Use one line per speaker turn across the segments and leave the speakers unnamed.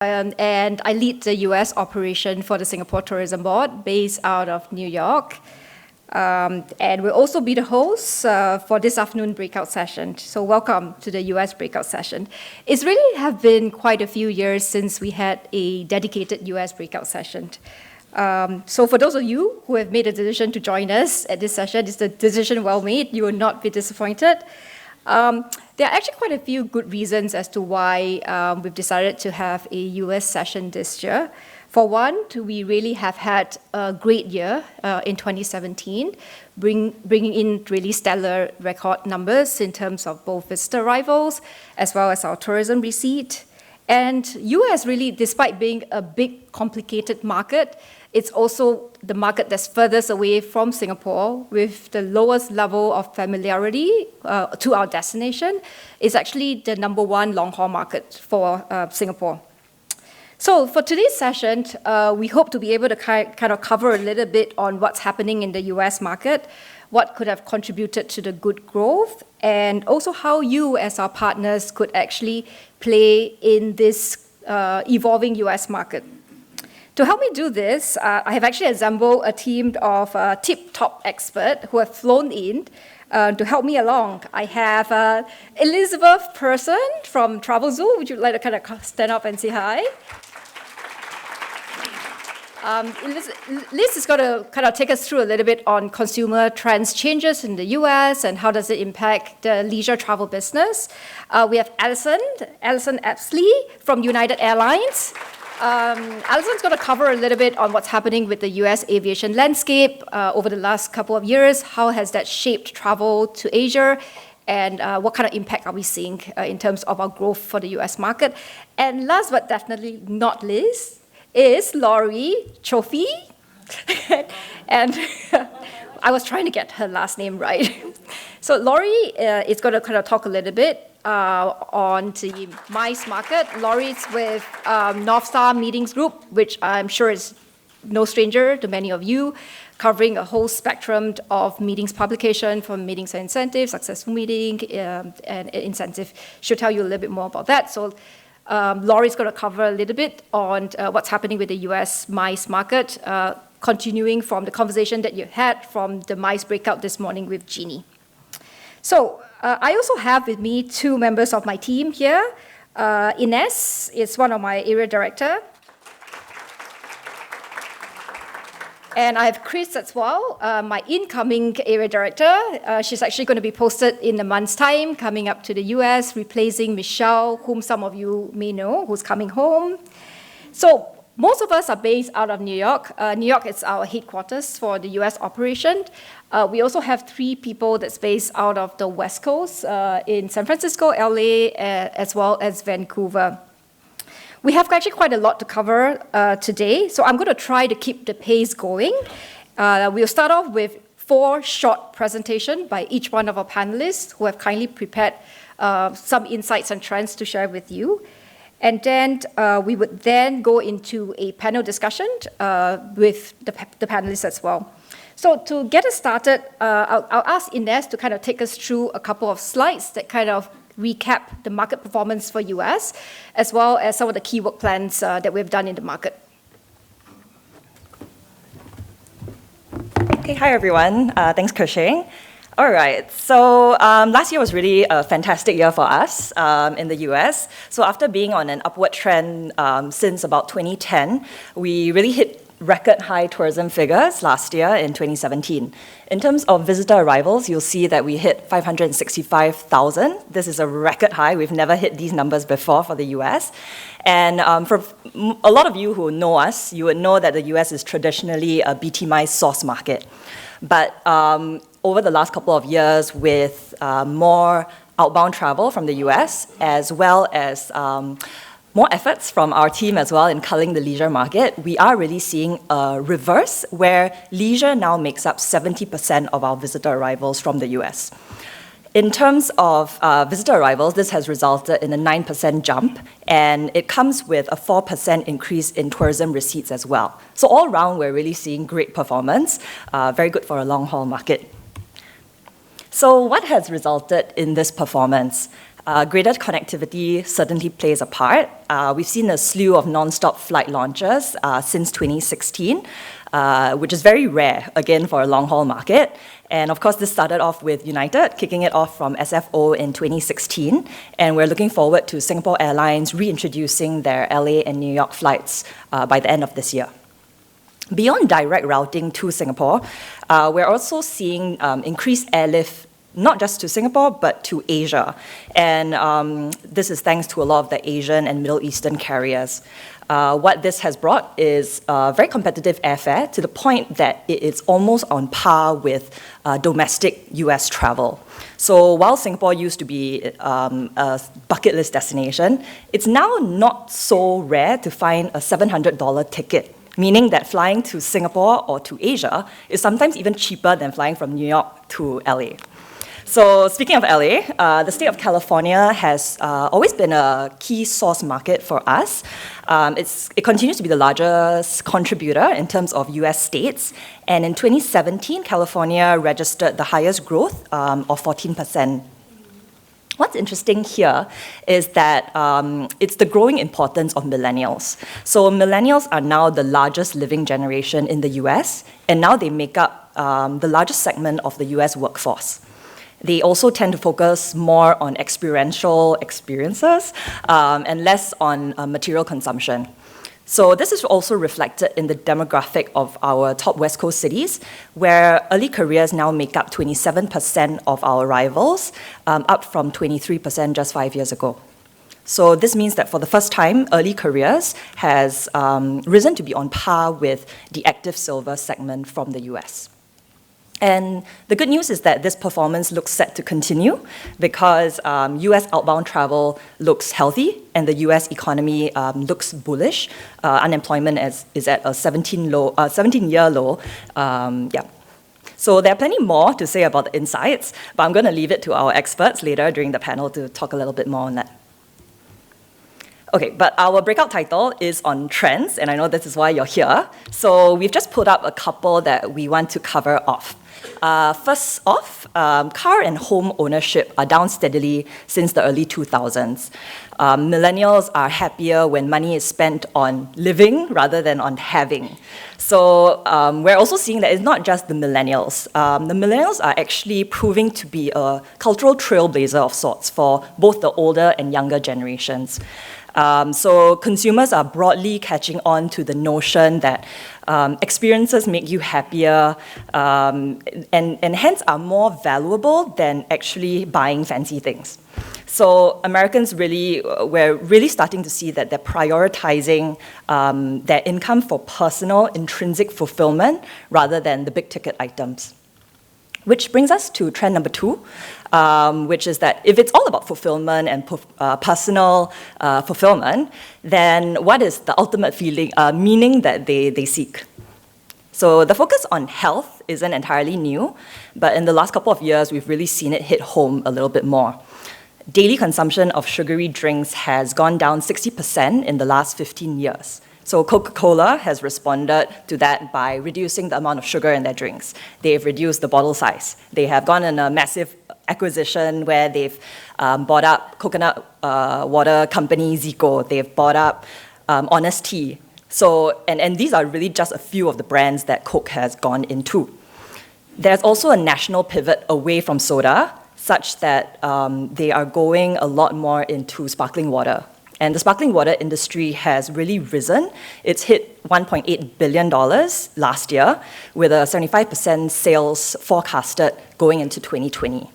and I lead the US operation for the Singapore Tourism Board based out of New York. And we'll also be the hosts for this afternoon breakout session. So welcome to the US breakout session. It's really have been quite a few years since we had a dedicated US breakout session. So for those of you who have made a decision to join us at this session, it's a decision well made. You will not be disappointed. There are actually quite a few good reasons as to why we've decided to have a US session this year. For one, we really have had a great year in 2017, bringing in really stellar record numbers in terms of both visitor arrivals as well as our tourism receipt. And US really, despite being a big, complicated market, it's also the market that's furthest away from Singapore with the lowest level of familiarity to our destination. It's actually the #1 long-haul market for Singapore. So for today's session, we hope to be able to kind of cover a little bit on what's happening in the US market, what could have contributed to the good growth, and also how you as our partners could actually play in this evolving US market. To help me do this, I have actually assembled a team of tip-top experts who have flown in to help me along. I have Elizabeth Person from TravelZoo. Would you like to kind of stand up and say hi? Liz is going to kind of take us through a little bit on consumer trends changes in the US and how does it impact the leisure travel business. We have Alison Epsley from United Airlines. Alison's going to cover a little bit on what's happening with the US aviation landscape over the last couple of years. How has that shaped travel to Asia? And what kind of impact are we seeing in terms of our growth for the US market? And last but definitely not least, is Laurie Chofi. And I was trying to get her last name right. So Laurie is going to kind of talk a little bit on the MICE market. Laurie's with North Star Meetings Group, which I'm sure is no stranger to many of you, covering a whole spectrum of meetings publication from meetings and incentives, successful meeting, and incentive. She'll tell you a little bit more about that. So Laurie's going to cover a little bit on what's happening with the US MICE market, continuing from the conversation that you had from the MICE breakout this morning with Jeannie. So I also have with me two members of my team here. Ines is one of my area director. And I have Chris as well, my incoming area director. She's actually going to be posted in a month's time, coming up to the US, replacing Michelle, whom some of you may know, who's coming home. So most of us are based out of New York. New York is our headquarters for the US operation. We also have 3 people that's based out of the West Coast in San Francisco, LA, as well as Vancouver. We have actually quite a lot to cover today, so I'm going to try to keep the pace going. We'll start off with 4 short presentations by each one of our panelists who have kindly prepared some insights and trends to share with you. And then we would then go into a panel discussion with the panelists as well. So to get us started, I'll ask Ines to kind of take us through a couple of slides that kind of recap the market performance for US, as well as some of the key work plans that we've done in the market.
Okay, hi everyone. Thanks, Kershing. All right, so last year was really a fantastic year for us in the US. So after being on an upward trend since about 2010, we really hit record high tourism figures last year in 2017. In terms of visitor arrivals, you'll see that we hit 565,000. This is a record high. We've never hit these numbers before for the US. And for a lot of you who know us, you would know that the US is traditionally a BTMI source market. But over the last couple of years, with more outbound travel from the US, as well as more efforts from our team as well in culling the leisure market, we are really seeing a reverse where leisure now makes up 70% of our visitor arrivals from the US. In terms of visitor arrivals, this has resulted in a 9% jump, and it comes with a 4% increase in tourism receipts as well. So all around, we're really seeing great performance, very good for a long-haul market. So what has resulted in this performance? Greater connectivity certainly plays a part. We've seen a slew of non-stop flight launches since 2016, which is very rare, again, for a long-haul market. And of course, this started off with United, kicking it off from SFO in 2016. And we're looking forward to Singapore Airlines reintroducing their LA and New York flights by the end of this year. Beyond direct routing to Singapore, we're also seeing increased airlift not just to Singapore, but to Asia. And this is thanks to a lot of the Asian and Middle Eastern carriers. What this has brought is very competitive airfare to the point that it is almost on par with domestic US travel. So while Singapore used to be a bucket list destination, it's now not so rare to find a $700 ticket, meaning that flying to Singapore or to Asia is sometimes even cheaper than flying from New York to LA. So speaking of LA, the state of California has always been a key source market for us. It continues to be the largest contributor in terms of US states. And in 2017, California registered the highest growth of 14%. What's interesting here is that it's the growing importance of millennials. So millennials are now the largest living generation in the US, and now they make up the largest segment of the US workforce. They also tend to focus more on experiential experiences and less on material consumption. So this is also reflected in the demographic of our top West Coast cities, where early careers now make up 27% of our arrivals, up from 23% just 5 years ago. So this means that for the first time, early careers has risen to be on par with the active silver segment from the US. And the good news is that this performance looks set to continue because US outbound travel looks healthy and the US economy looks bullish. Unemployment is at a 17-year low. So there are plenty more to say about the insights, but I'm going to leave it to our experts later during the panel to talk a little bit more on that. Okay, but our breakout title is on trends, and I know this is why you're here. So we've just put up a couple that we want to cover off. First off, car and home ownership are down steadily since the early 2000s. Millennials are happier when money is spent on living rather than on having. So we're also seeing that it's not just the millennials. The millennials are actually proving to be a cultural trailblazer of sorts for both the older and younger generations. So consumers are broadly catching on to the notion that experiences make you happier and hence are more valuable than actually buying fancy things. So Americans we're really starting to see that they're prioritizing their income for personal, intrinsic fulfillment rather than the big ticket items. Which brings us to trend number 2, which is that if it's all about fulfillment and personal fulfillment, then what is the ultimate meaning that they seek? So the focus on health isn't entirely new, but in the last couple of years, we've really seen it hit home a little bit more. Daily consumption of sugary drinks has gone down 60% in the last 15 years. So Coca-Cola has responded to that by reducing the amount of sugar in their drinks. They've reduced the bottle size. They have gone on a massive acquisition where they've bought up coconut water company Zico. They've bought up Honest Tea. So, and these are really just a few of the brands that Coke has gone into. There's also a national pivot away from soda, such that they are going a lot more into sparkling water. And the sparkling water industry has really risen. It's hit $1.8 billion last year, with a 75% sales forecasted going into 2020.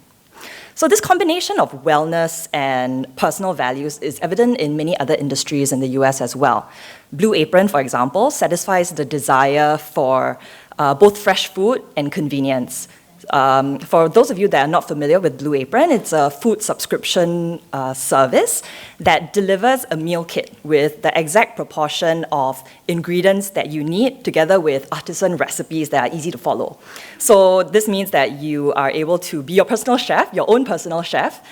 So this combination of wellness and personal values is evident in many other industries in the US as well. Blue Apron, for example, satisfies the desire for both fresh food and convenience. For those of you that are not familiar with Blue Apron, it's a food subscription service that delivers a meal kit with the exact proportion of ingredients that you need, together with artisan recipes that are easy to follow. So this means that you are able to be your personal chef, your own personal chef.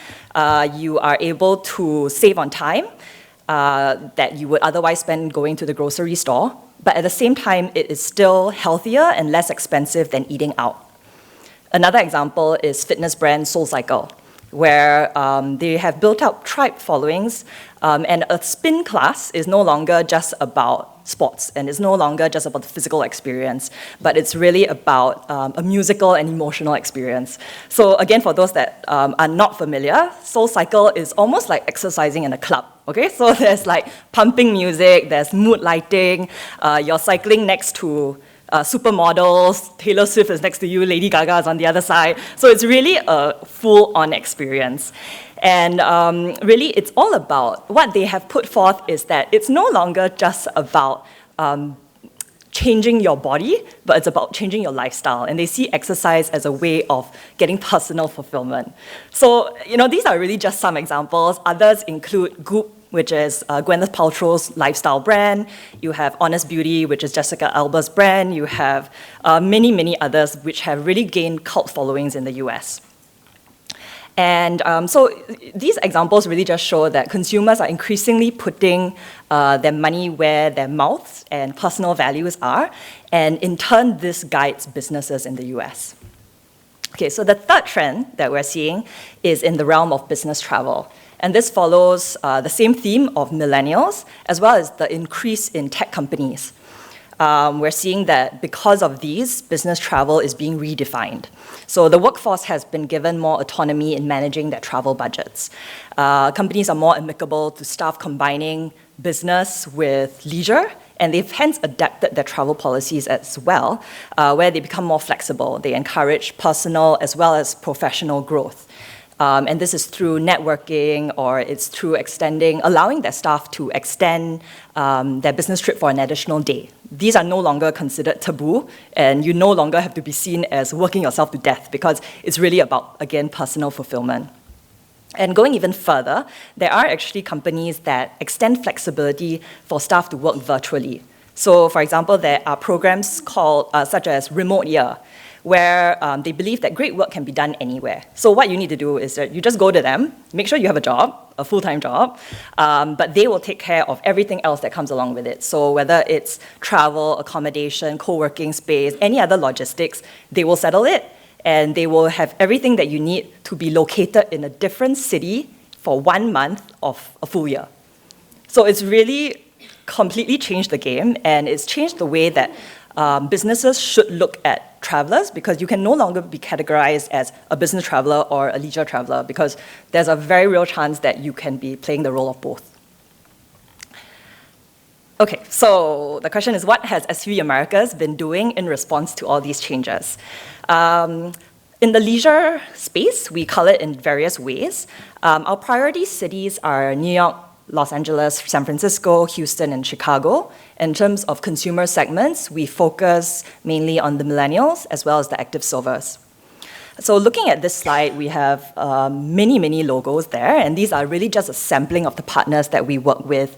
You are able to save on time that you would otherwise spend going to the grocery store, but at the same time, it is still healthier and less expensive than eating out. Another example is fitness brand SoulCycle. where they have built up tribe followings, and a spin class is no longer just about sports, and it's no longer just about the physical experience, but it's really about a musical and emotional experience. So again, for those that are not familiar, Soul Cycle is almost like exercising in a club. Okay, so there's like pumping music, there's mood lighting, you're cycling next to supermodels, Taylor Swift is next to you, Lady Gaga is on the other side. So it's really a full-on experience. And really, it's all about, what they have put forth is that it's no longer just about changing your body, but it's about changing your lifestyle. And they see exercise as a way of getting personal fulfillment. So, these are really just some examples. Others include Goop, which is Gwyneth Paltrow's lifestyle brand. You have Honest Beauty, which is Jessica Alba's brand. You have many, many others which have really gained cult followings in the US. And so these examples really just show that consumers are increasingly putting their money where their mouths and personal values are, and in turn, this guides businesses in the US. Okay, so the third trend that we're seeing is in the realm of business travel. And this follows the same theme of millennials, as well as the increase in tech companies. We're seeing that because of these, business travel is being redefined. So the workforce has been given more autonomy in managing their travel budgets. Companies are more amicable to staff combining business with leisure, and they've hence adapted their travel policies as well, where they become more flexible. They encourage personal as well as professional growth. And this is through networking, or it's through allowing their staff to extend their business trip for an additional day. These are no longer considered taboo, and you no longer have to be seen as working yourself to death, because it's really about, again, personal fulfillment. And going even further, there are actually companies that extend flexibility for staff to work virtually. So, for example, there are programs called such as Remote Year, where they believe that great work can be done anywhere. So what you need to do is that you just go to them, make sure you have a job, a full-time job, but they will take care of everything else that comes along with it. So whether it's travel, accommodation, co-working space, any other logistics, they will settle it, and they will have everything that you need to be located in a different city for 1 month of a full year. So it's really completely changed the game, and it's changed the way that businesses should look at travelers, because you can no longer be categorized as a business traveler or a leisure traveler, because there's a very real chance that you can be playing the role of both. Okay, so the question is, what has SV Americas been doing in response to all these changes? In the leisure space, we color it in various ways. Our priority cities are New York, Los Angeles, San Francisco, Houston, and Chicago. In terms of consumer segments, we focus mainly on the millennials as well as the active silvers. So looking at this slide, we have many, many logos there, and these are really just a sampling of the partners that we work with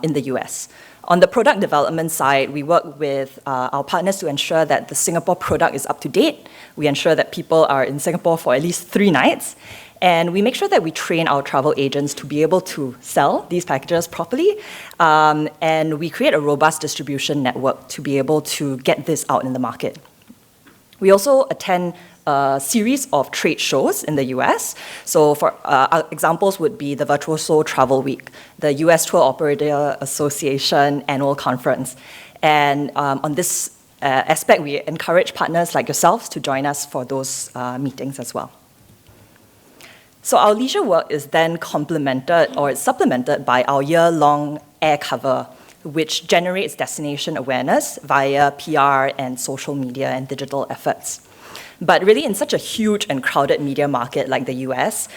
in the US. On the product development side, we work with our partners to ensure that the Singapore product is up to date. We ensure that people are in Singapore for at least 3 nights. And we make sure that we train our travel agents to be able to sell these packages properly. And we create a robust distribution network to be able to get this out in the market. We also attend a series of trade shows in the US. So for examples would be the Virtuoso Travel Week, the US Tour Operator Association annual conference. And on this aspect, we encourage partners like yourselves to join us for those meetings as well. So our leisure work is then complemented, or it's supplemented by our year-long air cover, which generates destination awareness via PR and social media and digital efforts. But really, in such a huge and crowded media market like the US,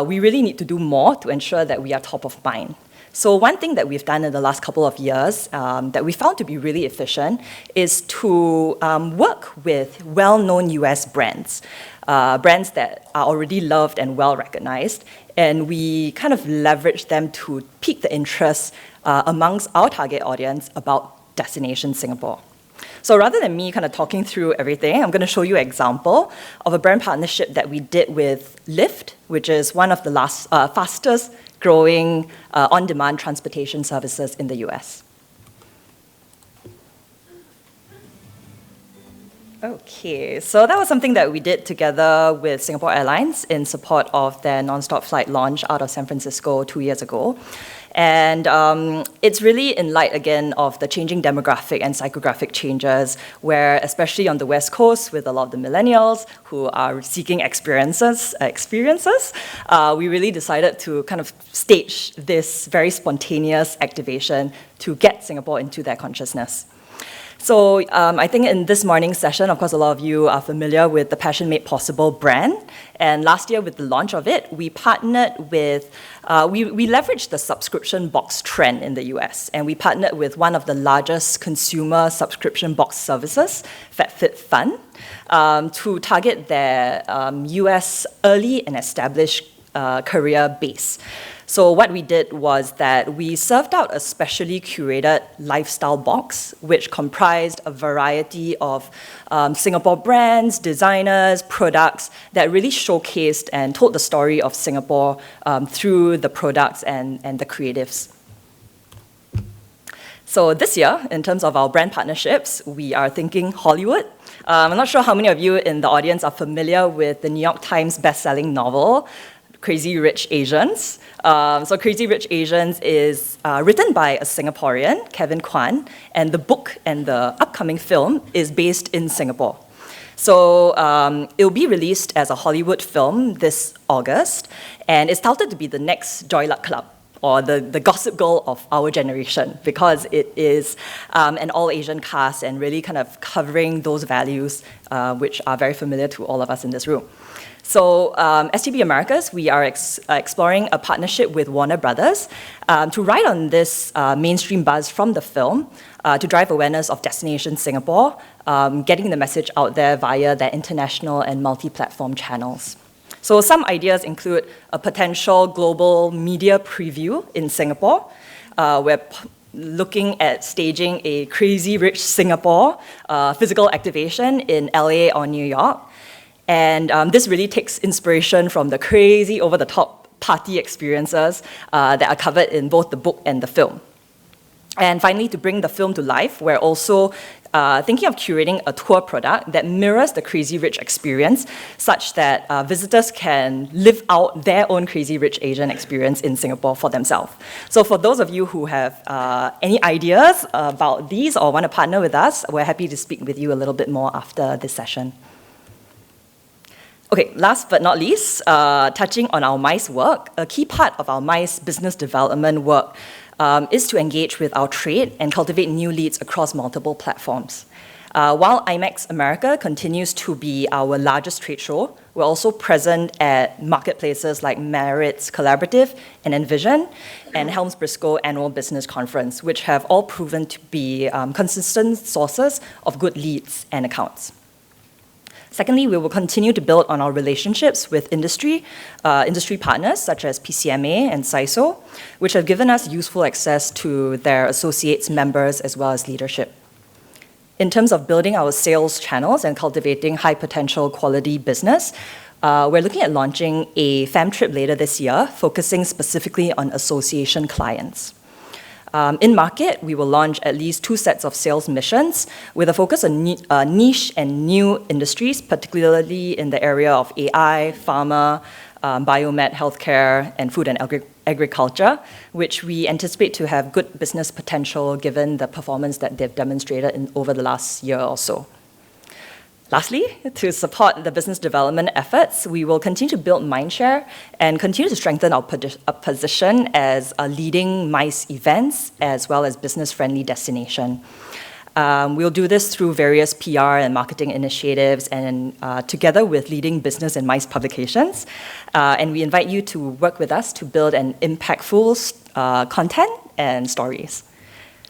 we really need to do more to ensure that we are top of mind. So one thing that we've done in the last couple of years that we found to be really efficient is to work with well-known US brands. Brands that are already loved and well-recognized, and we kind of leverage them to pique the interest amongst our target audience about Destination Singapore. So rather than me kind of talking through everything, I'm going to show you an example of a brand partnership that we did with Lyft, which is one of the fastest growing on-demand transportation services in the US. Okay, so that was something that we did together with Singapore Airlines in support of their non-stop flight launch out of San Francisco 2 years ago. And it's really in light, again, of the changing demographic and psychographic changes, where especially on the West Coast, with a lot of the millennials who are seeking experiences, we really decided to kind of stage this very spontaneous activation to get Singapore into their consciousness. So I think in this morning's session, of course, a lot of you are familiar with the Passion Made Possible brand. And last year, with the launch of it, we partnered with, we leveraged the subscription box trend in the US. And we partnered with one of the largest consumer subscription box services, FabFitFun, to target their US early and established career base. So what we did was that we served out a specially curated lifestyle box, which comprised a variety of Singapore brands, designers, products that really showcased and told the story of Singapore through the products and the creatives. So this year, in terms of our brand partnerships, we are thinking Hollywood. I'm not sure how many of you in the audience are familiar with the New York Times best-selling novel, Crazy Rich Asians. So Crazy Rich Asians is written by a Singaporean, Kevin Kwan, and the book and the upcoming film is based in Singapore. So it'll be released as a Hollywood film this August, and it's touted to be the next Joy Luck Club, or the Gossip Girl of our generation, because it is an all-Asian cast and really kind of covering those values which are very familiar to all of us in this room. So STB Americas, we are exploring a partnership with Warner Brothers to ride on this mainstream buzz from the film to drive awareness of Destination Singapore, getting the message out there via their international and multi-platform channels. So some ideas include a potential global media preview in Singapore. We're looking at staging a Crazy Rich Singapore physical activation in LA or New York. And this really takes inspiration from the crazy, over-the-top party experiences that are covered in both the book and the film. And finally, to bring the film to life, we're also thinking of curating a tour product that mirrors the Crazy Rich experience, such that visitors can live out their own Crazy Rich Asian experience in Singapore for themselves. So for those of you who have any ideas about these or want to partner with us, we're happy to speak with you a little bit more after this session. Okay, last but not least, touching on our MICE work, a key part of our MICE business development work is to engage with our trade and cultivate new leads across multiple platforms. While IMEX America continues to be our largest trade show, we're also present at marketplaces like Merit's Collaborative and Envision and Helms Briscoe Annual Business Conference, which have all proven to be consistent sources of good leads and accounts. Secondly, we will continue to build on our relationships with industry partners such as PCMA and CISO, which have given us useful access to their associates, members, as well as leadership. In terms of building our sales channels and cultivating high potential quality business, we're looking at launching a fam trip later this year, focusing specifically on association clients. In market, we will launch at least 2 sets of sales missions with a focus on niche and new industries, particularly in the area of AI, pharma, biomed, healthcare, and food and agriculture, which we anticipate to have good business potential given the performance that they've demonstrated over the last year or so. Lastly, to support the business development efforts, we will continue to build mindshare and continue to strengthen our position as a leading MICE events as well as business-friendly destination. We'll do this through various PR and marketing initiatives and together with leading business and MICE publications. And we invite you to work with us to build an impactful content and stories.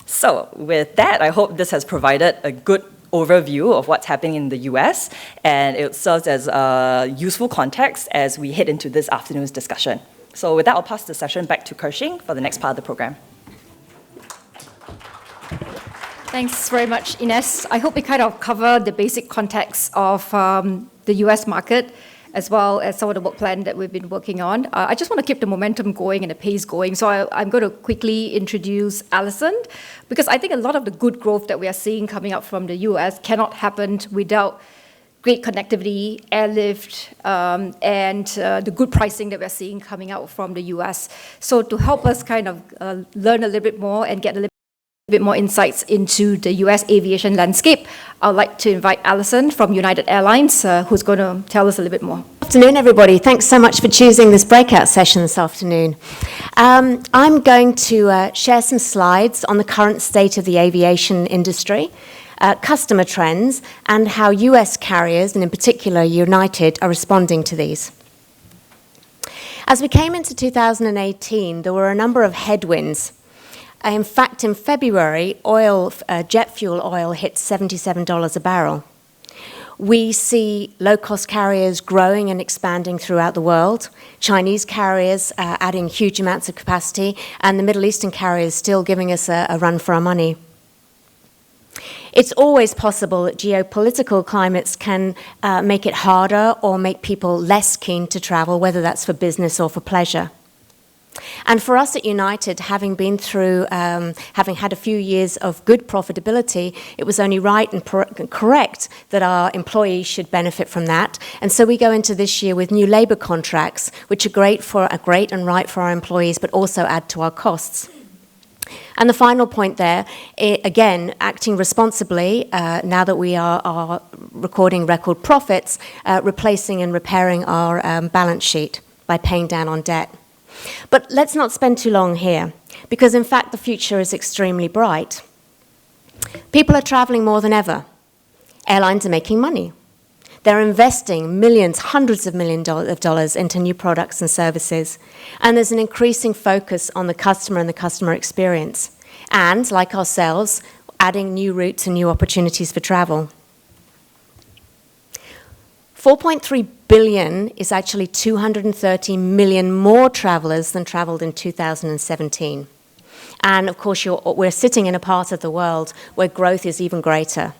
So with that, I hope this has provided a good overview of what's happening in the US, and it serves as a useful context as we head into this afternoon's discussion. So with that, I'll pass the session back to Kershing for the next part of the program.
Thanks very much, Ines. I hope we kind of cover the basic context of the US market, as well as some of the work plan that we've been working on. I just want to keep the momentum going and the pace going. So I'm going to quickly introduce Alison, because I think a lot of the good growth that we are seeing coming up from the US cannot happen without great connectivity, airlift, and the good pricing that we're seeing coming out from the US. So to help us kind of learn a little bit more and get a little bit more insights into the US aviation landscape, I'd like to invite Alison from United Airlines, who's going to tell us a little bit more.
Good afternoon, everybody. Thanks so much for choosing this breakout session this afternoon. I'm going to share some slides on the current state of the aviation industry, customer trends, and how US carriers, and in particular United, are responding to these. As we came into 2018, there were a number of headwinds. In fact, in February, jet fuel oil hit $77 a barrel. We see low-cost carriers growing and expanding throughout the world, Chinese carriers adding huge amounts of capacity, and the Middle Eastern carriers still giving us a run for our money. It's always possible that geopolitical climates can make it harder or make people less keen to travel, whether that's for business or for pleasure. And for us at United, having been through, having had a few years of good profitability, it was only right and correct that our employees should benefit from that. And so we go into this year with new labour contracts, which are great and right for our employees, but also add to our costs. And the final point there, again, acting responsibly, now that we are recording record profits, replacing and repairing our balance sheet by paying down on debt. But let's not spend too long here, because in fact the future is extremely bright. People are traveling more than ever. Airlines are making money. They're investing millions, hundreds of millions of dollars into new products and services. And there's an increasing focus on the customer and the customer experience. And, like ourselves, adding new routes and new opportunities for travel. 4.3 billion is actually 230 million more travelers than traveled in 2017. And of course, we're sitting in a part of the world where growth is even greater.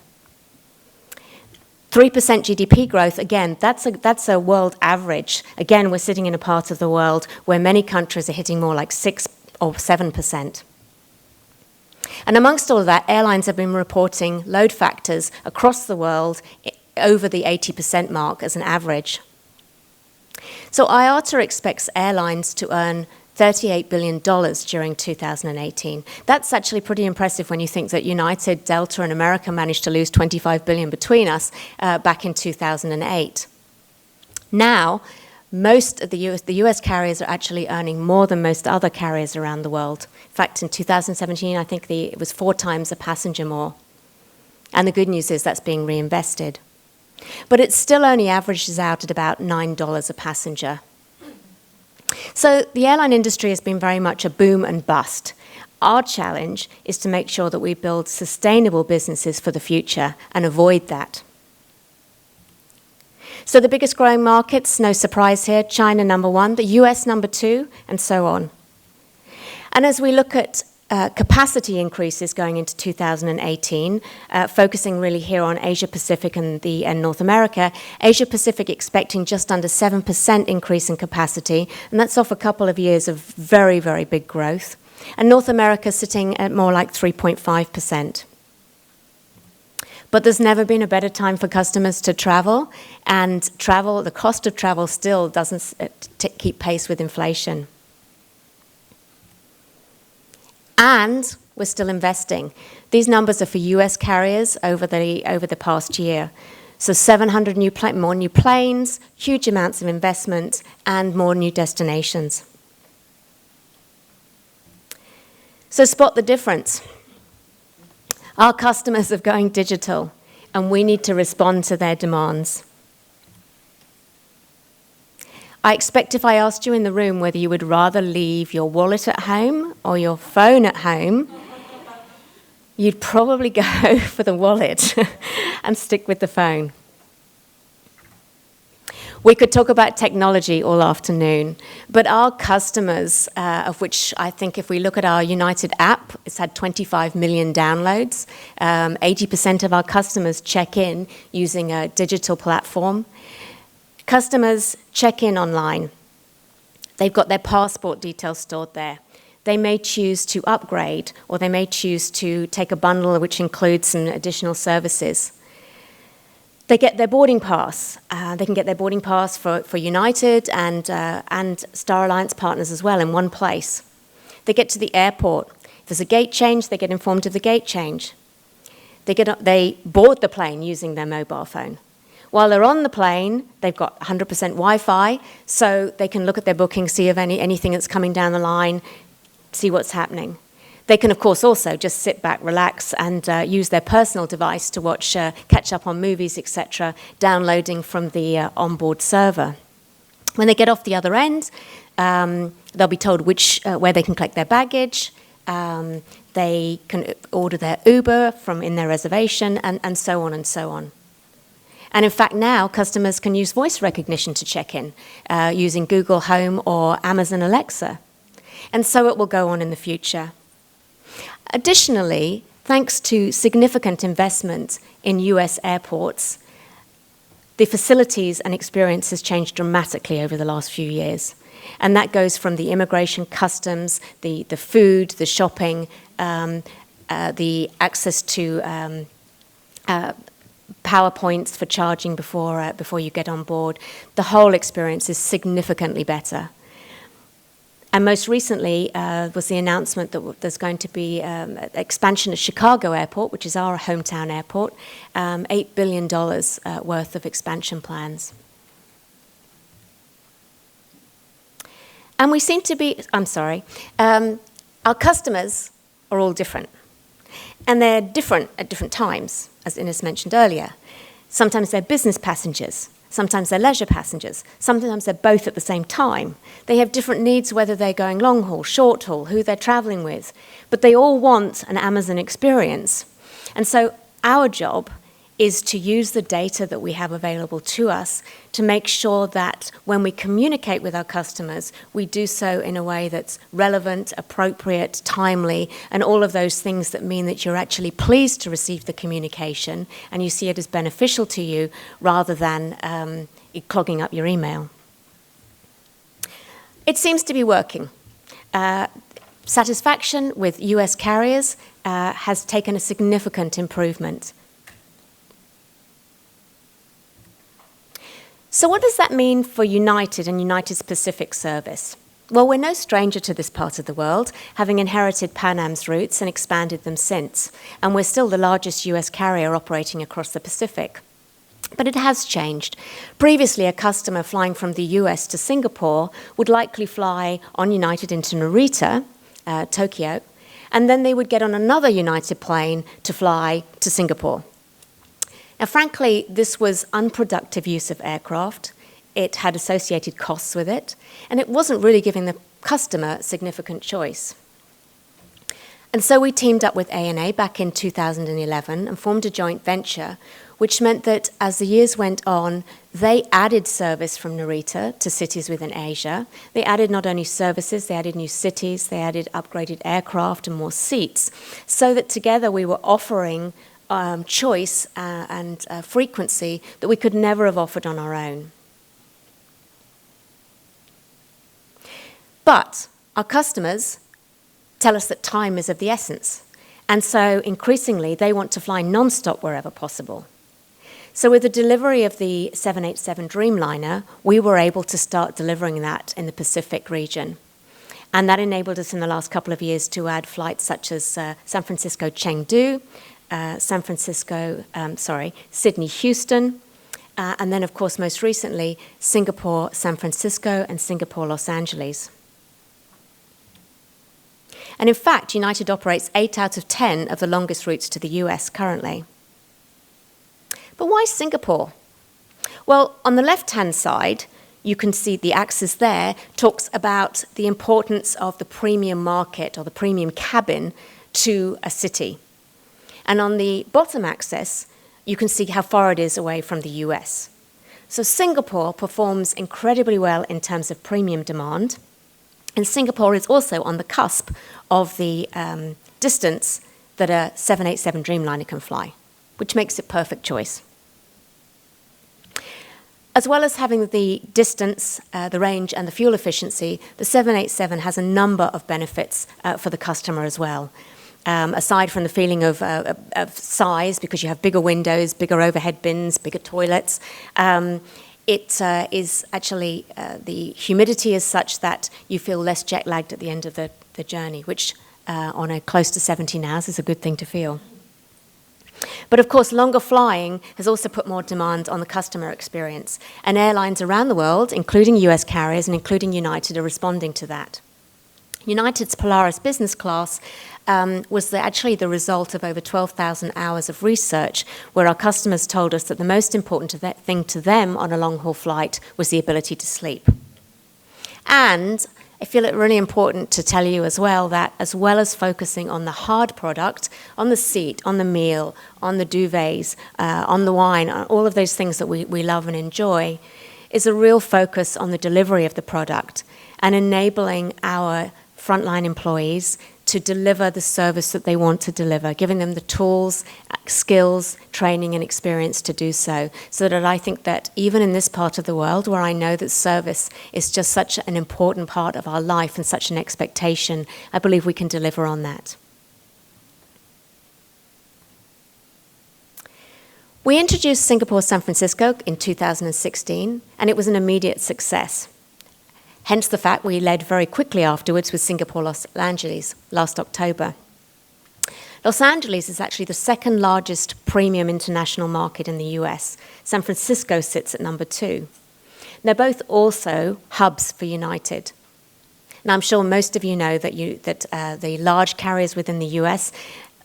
3% GDP growth, again, that's a world average. Again, we're sitting in a part of the world where many countries are hitting more like 6 or 7%. And amongst all of that, airlines have been reporting load factors across the world over the 80% mark as an average. So IATA expects airlines to earn $38 billion during 2018. That's actually pretty impressive when you think that United, Delta, and America managed to lose $25 billion between us back in 2008. Now, most of the US carriers are actually earning more than most other carriers around the world. In fact, in 2017, I think it was 4 times a passenger more. And the good news is that's being reinvested. But it still only averages out at about $9 a passenger. So the airline industry has been very much a boom and bust. Our challenge is to make sure that we build sustainable businesses for the future and avoid that. So the biggest growing markets, no surprise here, China number 1, the US number 2, and so on. And as we look at capacity increases going into 2018, focusing really here on Asia-Pacific and North America. Asia-Pacific expecting just under 7% increase in capacity, and that's off a couple of years of very, very big growth. And North America sitting at more like 3.5%. But there's never been a better time for customers to travel, and the cost of travel still doesn't keep pace with inflation. And we're still investing. These numbers are for US carriers over the past year. So 700 more new planes, huge amounts of investment, and more new destinations. So spot the difference. Our customers are going digital, and we need to respond to their demands. I expect if I asked you in the room whether you would rather leave your wallet at home or your phone at home, you'd probably go for the wallet and stick with the phone. We could talk about technology all afternoon, but our customers, of which I think if we look at our United app, it's had 25 million downloads. 80% of our customers check in using a digital platform. Customers check in online. They've got their passport details stored there. They may choose to upgrade, or they may choose to take a bundle which includes some additional services. They get their boarding pass. They can get their boarding pass for United and Star Alliance partners as well in one place. They get to the airport. If there's a gate change, they get informed of the gate change. They board the plane using their mobile phone. While they're on the plane, they've got 100% Wi-Fi, so they can look at their booking, see if anything that's coming down the line, see what's happening. They can, of course, also just sit back, relax, and use their personal device to watch, catch up on movies, etc., downloading from the onboard server. When they get off the other end, they'll be told where they can collect their baggage. They can order their Uber from in their reservation, and so on and so on. And in fact, now customers can use voice recognition to check in using Google Home or Amazon Alexa. And so it will go on in the future. Additionally, thanks to significant investment in US airports, the facilities and experience has changed dramatically over the last few years. And that goes from the immigration, customs, the food, the shopping, the access to power points for charging before you get on board. The whole experience is significantly better. And most recently was the announcement that there's going to be expansion at Chicago Airport, which is our hometown airport, $8 billion worth of expansion plans. And we seem to be, our customers are all different. And they're different at different times, as Ines mentioned earlier. Sometimes they're business passengers. Sometimes they're leisure passengers. Sometimes they're both at the same time. They have different needs, whether they're going long haul, short haul, who they're traveling with. But they all want an Amazon experience. And so our job is to use the data that we have available to us to make sure that when we communicate with our customers, we do so in a way that's relevant, appropriate, timely, and all of those things that mean that you're actually pleased to receive the communication and you see it as beneficial to you rather than it clogging up your email. It seems to be working. Satisfaction with US carriers has taken a significant improvement. So what does that mean for United and United's Pacific service? Well, we're no stranger to this part of the world, having inherited Pan Am's routes and expanded them since. And we're still the largest US carrier operating across the Pacific. But it has changed. Previously, a customer flying from the US to Singapore would likely fly on United into Narita, Tokyo, and then they would get on another United plane to fly to Singapore. Now, frankly, this was unproductive use of aircraft. It had associated costs with it, and it wasn't really giving the customer significant choice. And so we teamed up with ANA back in 2011 and formed a joint venture, which meant that as the years went on, they added service from Narita to cities within Asia. They added not only services, they added new cities, they added upgraded aircraft and more seats, so that together we were offering choice and frequency that we could never have offered on our own. But our customers tell us that time is of the essence, and so increasingly they want to fly non-stop wherever possible. So with the delivery of the 787 Dreamliner, we were able to start delivering that in the Pacific region. And that enabled us in the last couple of years to add flights such as San Francisco Chengdu, Sydney, Houston, and then, of course, most recently, Singapore, San Francisco, and Singapore, Los Angeles. And in fact, United operates 8 out of 10 of the longest routes to the US currently. But why Singapore? Well, on the left-hand side, you can see the axis there talks about the importance of the premium market or the premium cabin to a city. And on the bottom axis, you can see how far it is away from the US. So Singapore performs incredibly well in terms of premium demand. And Singapore is also on the cusp of the distance that a 787 Dreamliner can fly, which makes it a perfect choice. As well as having the distance, the range, and the fuel efficiency, the 787 has a number of benefits for the customer as well. Aside from the feeling of size, because you have bigger windows, bigger overhead bins, bigger toilets, it is actually, the humidity is such that you feel less jet lagged at the end of the journey, which on a close to 17 hours is a good thing to feel. But of course, longer flying has also put more demand on the customer experience, and airlines around the world, including US carriers and including United, are responding to that. United's Polaris Business Class was actually the result of over 12,000 hours of research, where our customers told us that the most important thing to them on a long-haul flight was the ability to sleep. And I feel it really important to tell you as well that, as well as focusing on the hard product, on the seat, on the meal, on the duvets, on the wine, on all of those things that we love and enjoy, is a real focus on the delivery of the product and enabling our frontline employees to deliver the service that they want to deliver, giving them the tools, skills, training, and experience to do so. So that I think that even in this part of the world, where I know that service is just such an important part of our life and such an expectation, I believe we can deliver on that. We introduced Singapore San Francisco in 2016, and it was an immediate success. Hence the fact we led very quickly afterwards with Singapore Los Angeles last October. Los Angeles is actually the second largest premium international market in the US. San Francisco sits at number 2. They're both also hubs for United. Now, I'm sure most of you know that the large carriers within the US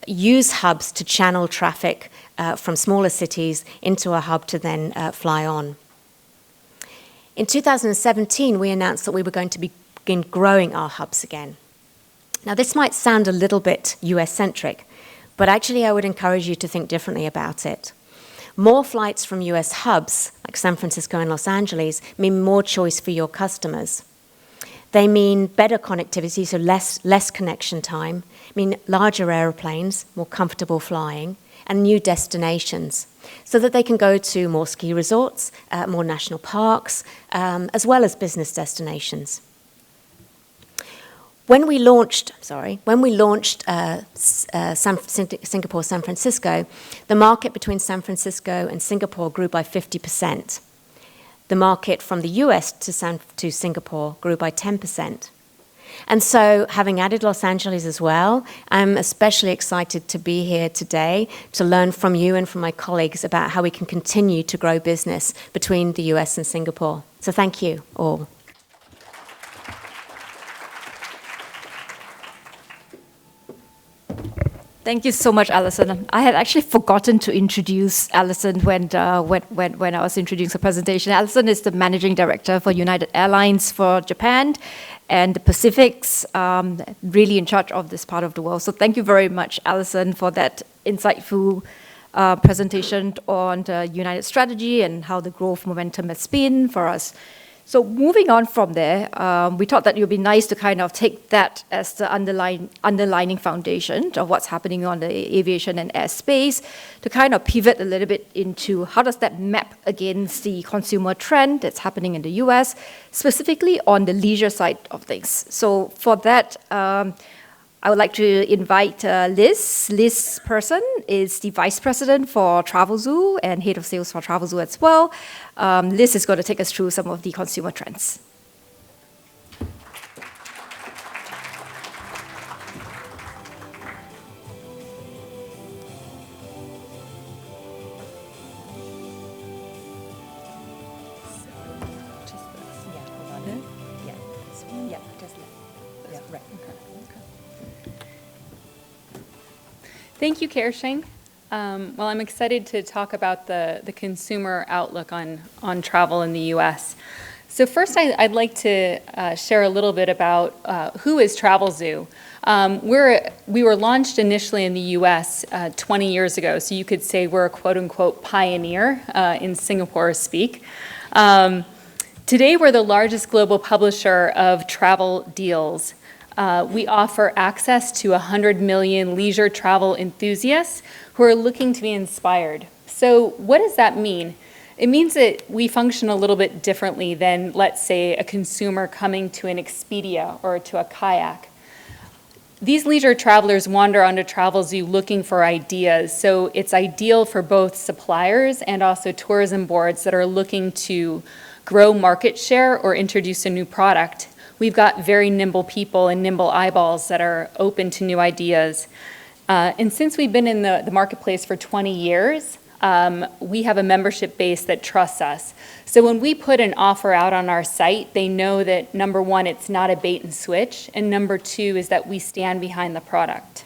use hubs to channel traffic from smaller cities into a hub to then fly on. In 2017, we announced that we were going to begin growing our hubs again. Now, this might sound a little bit US-centric, but actually I would encourage you to think differently about it. More flights from US hubs, like San Francisco and Los Angeles, mean more choice for your customers. They mean better connectivity, so less connection time, mean larger aeroplanes, more comfortable flying, and new destinations, so that they can go to more ski resorts, more national parks, as well as business destinations. When we launched Singapore San Francisco, the market between San Francisco and Singapore grew by 50%. The market from the US to Singapore grew by 10%. And so, having added Los Angeles as well, I'm especially excited to be here today to learn from you and from my colleagues about how we can continue to grow business between the US and Singapore. So thank you all.
Thank you so much, Alison. I had actually forgotten to introduce Alison when I was introducing the presentation. Alison is the Managing Director for United Airlines for Japan and the Pacifics, really in charge of this part of the world. So thank you very much, Alison, for that insightful presentation on the United strategy and how the growth momentum has been for us. So moving on from there, we thought that it would be nice to kind of take that as the underlining foundation of what's happening on the aviation and airspace to kind of pivot a little bit into how does that map against the consumer trend that's happening in the US, specifically on the leisure side of things. So for that, I would like to invite Liz. Liz Person is the Vice President for TravelZoo and Head of Sales for TravelZoo as well. Liz is going to take us through some of the consumer trends.
Thank you, Kershing. Well, I'm excited to talk about the consumer outlook on travel in the U.S. So first, I'd like to share a little bit about who is TravelZoo. We were launched initially in the U.S. 20 years ago, so you could say we're a quote-unquote pioneer in Singapore speak. Today, we're the largest global publisher of travel deals. We offer access to 100 million leisure travel enthusiasts who are looking to be inspired. So what does that mean? It means that we function a little bit differently than, let's say, a consumer coming to an Expedia or to a kayak. These leisure travelers wander onto TravelZoo looking for ideas, so it's ideal for both suppliers and also tourism boards that are looking to grow market share or introduce a new product. We've got very nimble people and nimble eyeballs that are open to new ideas. And since we've been in the marketplace for 20 years, we have a membership base that trusts us. So when we put an offer out on our site, they know that, number one, it's not a bait and switch, and number two is that we stand behind the product.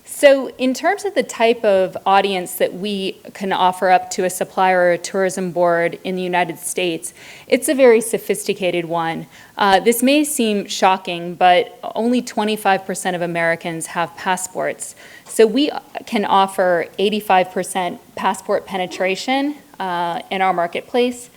So in terms of the type of audience that we can offer up to a supplier or a tourism board in the United States, it's a very sophisticated one. This may seem shocking, but only 25% of Americans have passports. So we can offer 85% passport penetration in our marketplace.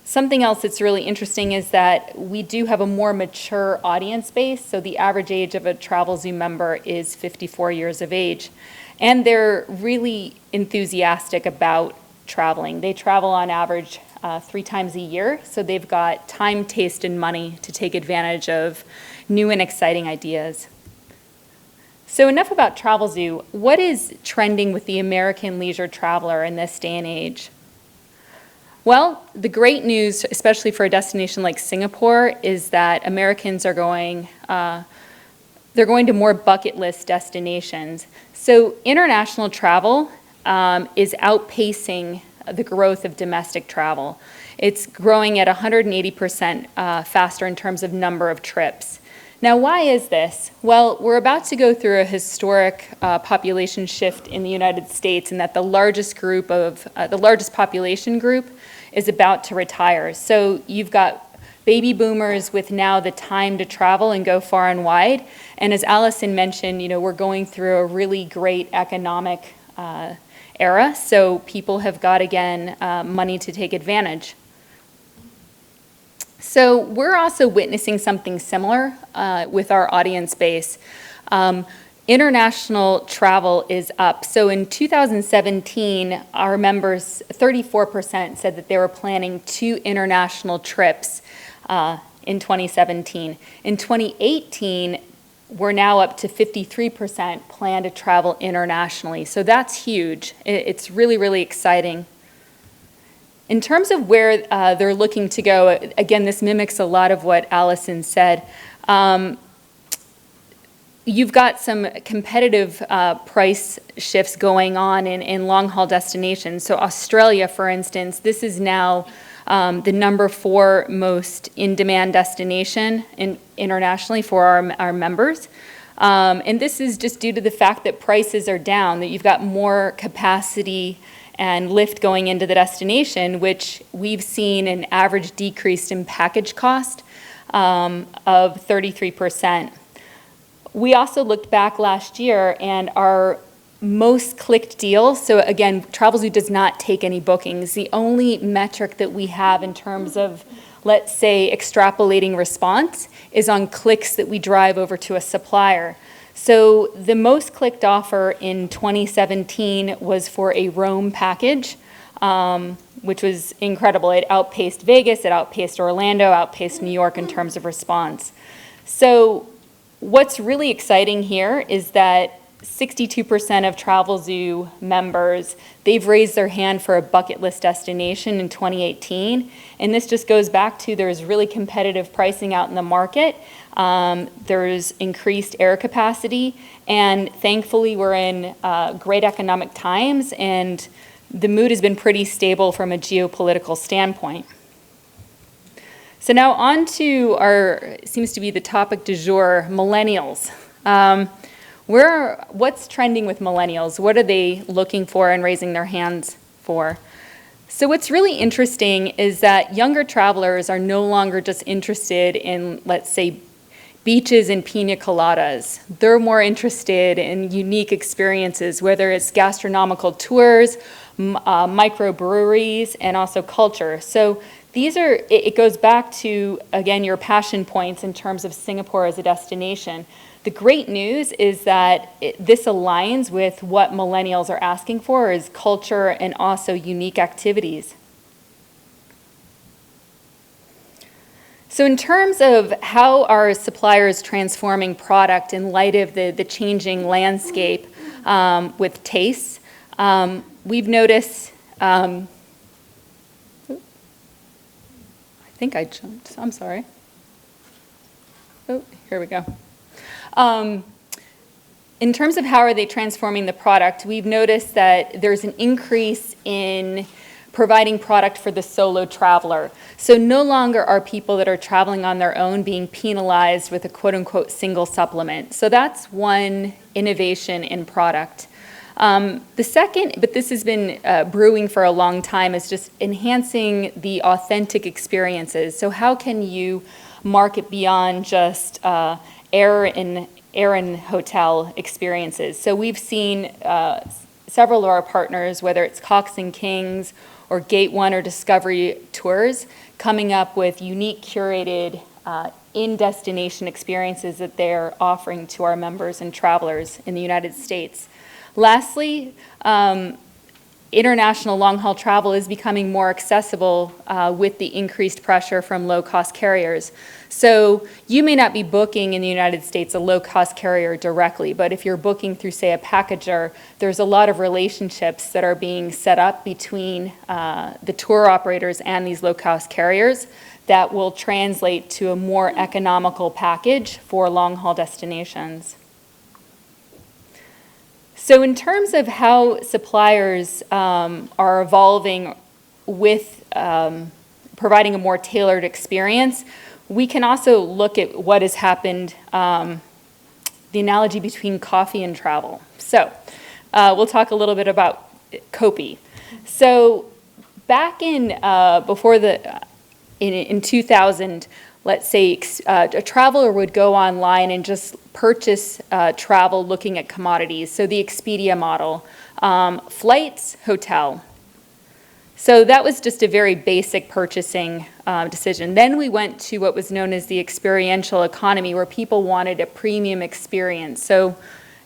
Something else that's really interesting is that we do have a more mature audience base, so the average age of a TravelZoo member is 54 years of age. And they're really enthusiastic about traveling. They travel on average 3 times a year, so they've got time, taste, and money to take advantage of new and exciting ideas. So enough about TravelZoo. What is trending with the American leisure traveler in this day and age? Well, the great news, especially for a destination like Singapore, is that Americans are going, they're going to more bucket list destinations. So international travel is outpacing the growth of domestic travel. It's growing at 180% faster in terms of number of trips. Now, why is this? Well, we're about to go through a historic population shift in the United States, in that the largest population group is about to retire. So you've got baby boomers with now the time to travel and go far and wide. And as Allison mentioned, we're going through a really great economic era. So people have got, again, money to take advantage. So we're also witnessing something similar with our audience base. International travel is up. So in 2017, our members, 34% said that they were planning 2 international trips in 2017. In 2018, we're now up to 53% plan to travel internationally. So that's huge. It's really, really exciting. In terms of where they're looking to go, again, this mimics a lot of what Allison said. You've got some competitive price shifts going on in long-haul destinations. So Australia, for instance, this is now the number 4 most in-demand destination internationally for our members. And this is just due to the fact that prices are down, that you've got more capacity and lift going into the destination, which we've seen an average decrease in package cost of 33%. We also looked back last year, and our most clicked deals, so again, TravelZoo does not take any bookings. The only metric that we have in terms of, let's say, extrapolating response is on clicks that we drive over to a supplier. So the most clicked offer in 2017 was for a Rome package, which was incredible. It outpaced Vegas, it outpaced Orlando, outpaced New York in terms of response. So what's really exciting here is that 62% of TravelZoo members, they've raised their hand for a bucket list destination in 2018. And this just goes back to there's really competitive pricing out in the market. There's increased air capacity. And thankfully, we're in great economic times. And the mood has been pretty stable from a geopolitical standpoint. So now on to our, seems to be the topic du jour, millennials. What's trending with millennials? What are they looking for and raising their hands for? So what's really interesting is that younger travelers are no longer just interested in, let's say, beaches and pina coladas. They're more interested in unique experiences, whether it's gastronomical tours, microbreweries, and also culture. So these are, it goes back to, again, your passion points in terms of Singapore as a destination. The great news is that this aligns with what millennials are asking for, is culture and also unique activities. So in terms of how are suppliers transforming product in light of the changing landscape with tastes, we've noticed, I think I jumped, I'm sorry. Oh, here we go. In terms of how are they transforming the product, we've noticed that there's an increase in providing product for the solo traveler. So no longer are people that are traveling on their own being penalized with a quote-unquote single supplement. So that's one innovation in product. The second, but this has been brewing for a long time, is just enhancing the authentic experiences. So how can you market beyond just air and hotel experiences? So we've seen several of our partners, whether it's Cox and Kings or Gate One or Discovery Tours, coming up with unique curated in-destination experiences that they're offering to our members and travelers in the United States. Lastly, international long-haul travel is becoming more accessible with the increased pressure from low-cost carriers. So you may not be booking in the United States a low-cost carrier directly, but if you're booking through, say, a packager, there's a lot of relationships that are being set up between the tour operators and these low-cost carriers that will translate to a more economical package for long-haul destinations. So in terms of how suppliers are evolving with providing a more tailored experience, we can also look at what has happened, the analogy between coffee and travel. So we'll talk a little bit about Kopi. So back in, in 2000, let's say a traveler would go online and just purchase travel looking at commodities. So the Expedia model, flights, hotel. So that was just a very basic purchasing decision. Then we went to what was known as the experiential economy, where people wanted a premium experience. So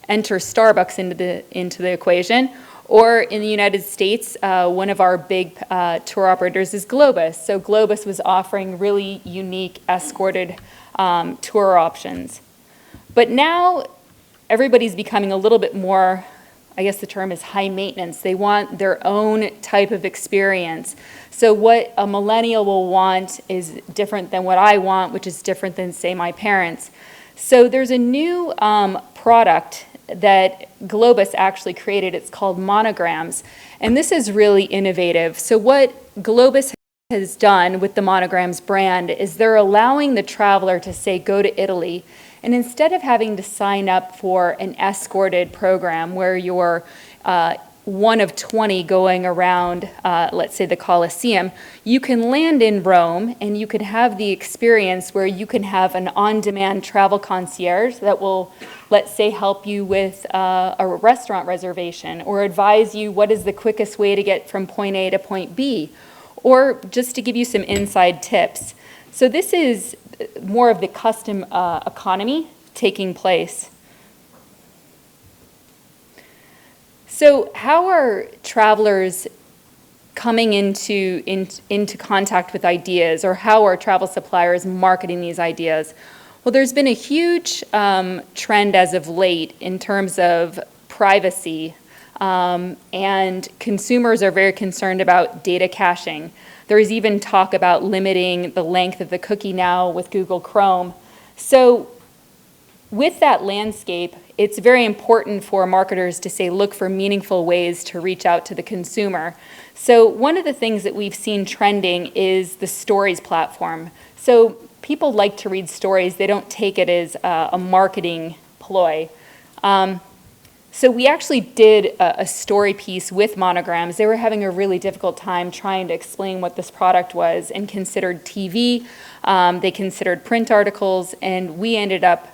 enter Starbucks into the equation. Or in the United States, one of our big tour operators is Globus. So Globus was offering really unique escorted tour options. But now everybody's becoming a little bit more, I guess the term is high maintenance. They want their own type of experience. So what a millennial will want is different than what I want, which is different than, say, my parents. So there's a new product that Globus actually created. It's called Monograms. And this is really innovative. So what Globus has done with the Monograms brand is they're allowing the traveler to, say, go to Italy, and instead of having to sign up for an escorted program where you're one of 20 going around, let's say, the Colosseum, you can land in Rome and you can have the experience where you can have an on-demand travel concierge that will, let's say, help you with a restaurant reservation or advise you what is the quickest way to get from point A to point B, or just to give you some inside tips. So this is more of the custom economy taking place. So how are travelers coming into contact with ideas, or how are travel suppliers marketing these ideas? Well, there's been a huge trend as of late in terms of privacy, and consumers are very concerned about data caching. There is even talk about limiting the length of the cookie now with Google Chrome. So with that landscape, it's very important for marketers to say, look for meaningful ways to reach out to the consumer. So one of the things that we've seen trending is the stories platform. So people like to read stories. They don't take it as a marketing ploy. So we actually did a story piece with Monograms. They were having a really difficult time trying to explain what this product was and considered TV. They considered print articles, and we ended up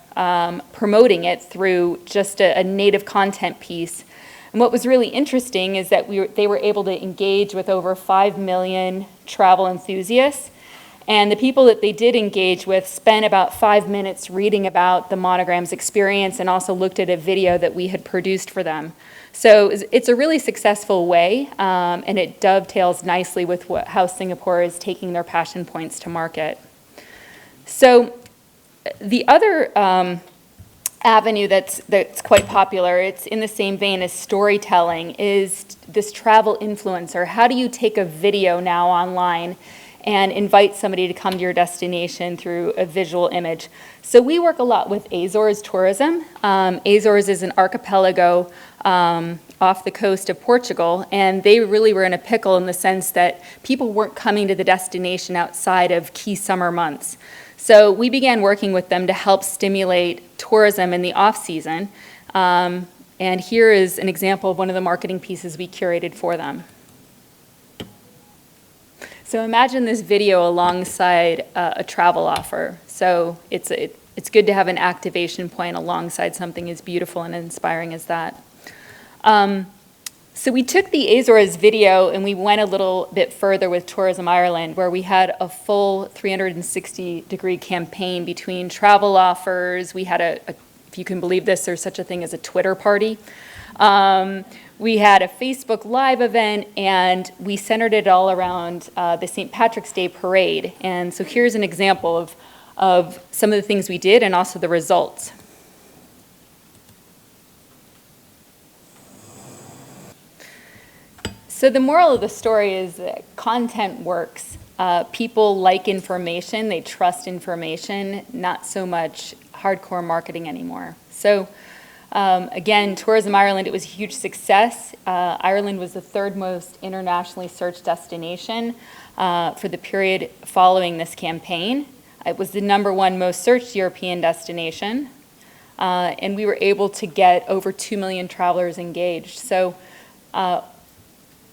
promoting it through just a native content piece. And what was really interesting is that they were able to engage with over 5 million travel enthusiasts. And the people that they did engage with spent about 5 minutes reading about the Monogram's experience and also looked at a video that we had produced for them. So it's a really successful way, and it dovetails nicely with how Singapore is taking their passion points to market. So the other avenue that's quite popular, it's in the same vein as storytelling, is this travel influencer. How do you take a video now online and invite somebody to come to your destination through a visual image? So we work a lot with Azores Tourism. Azores is an archipelago off the coast of Portugal, and they really were in a pickle in the sense that people weren't coming to the destination outside of key summer months. So we began working with them to help stimulate tourism in the off-season. And here is an example of one of the marketing pieces we curated for them. So imagine this video alongside a travel offer. So it's good to have an activation point alongside something as beautiful and inspiring as that. So we took the Azores video and we went a little bit further with Tourism Ireland, where we had a full 360-degree campaign between travel offers. We had if you can believe this, there's such a thing as a Twitter party. We had a Facebook Live event, and we centered it all around the St. Patrick's Day Parade. And so here's an example of some of the things we did and also the results. So the moral of the story is that content works. People like information, they trust information, not so much hardcore marketing anymore. So again, Tourism Ireland, it was a huge success. Ireland was the third most internationally searched destination for the period following this campaign. It was the #1 most searched European destination. And we were able to get over 2 million travelers engaged. So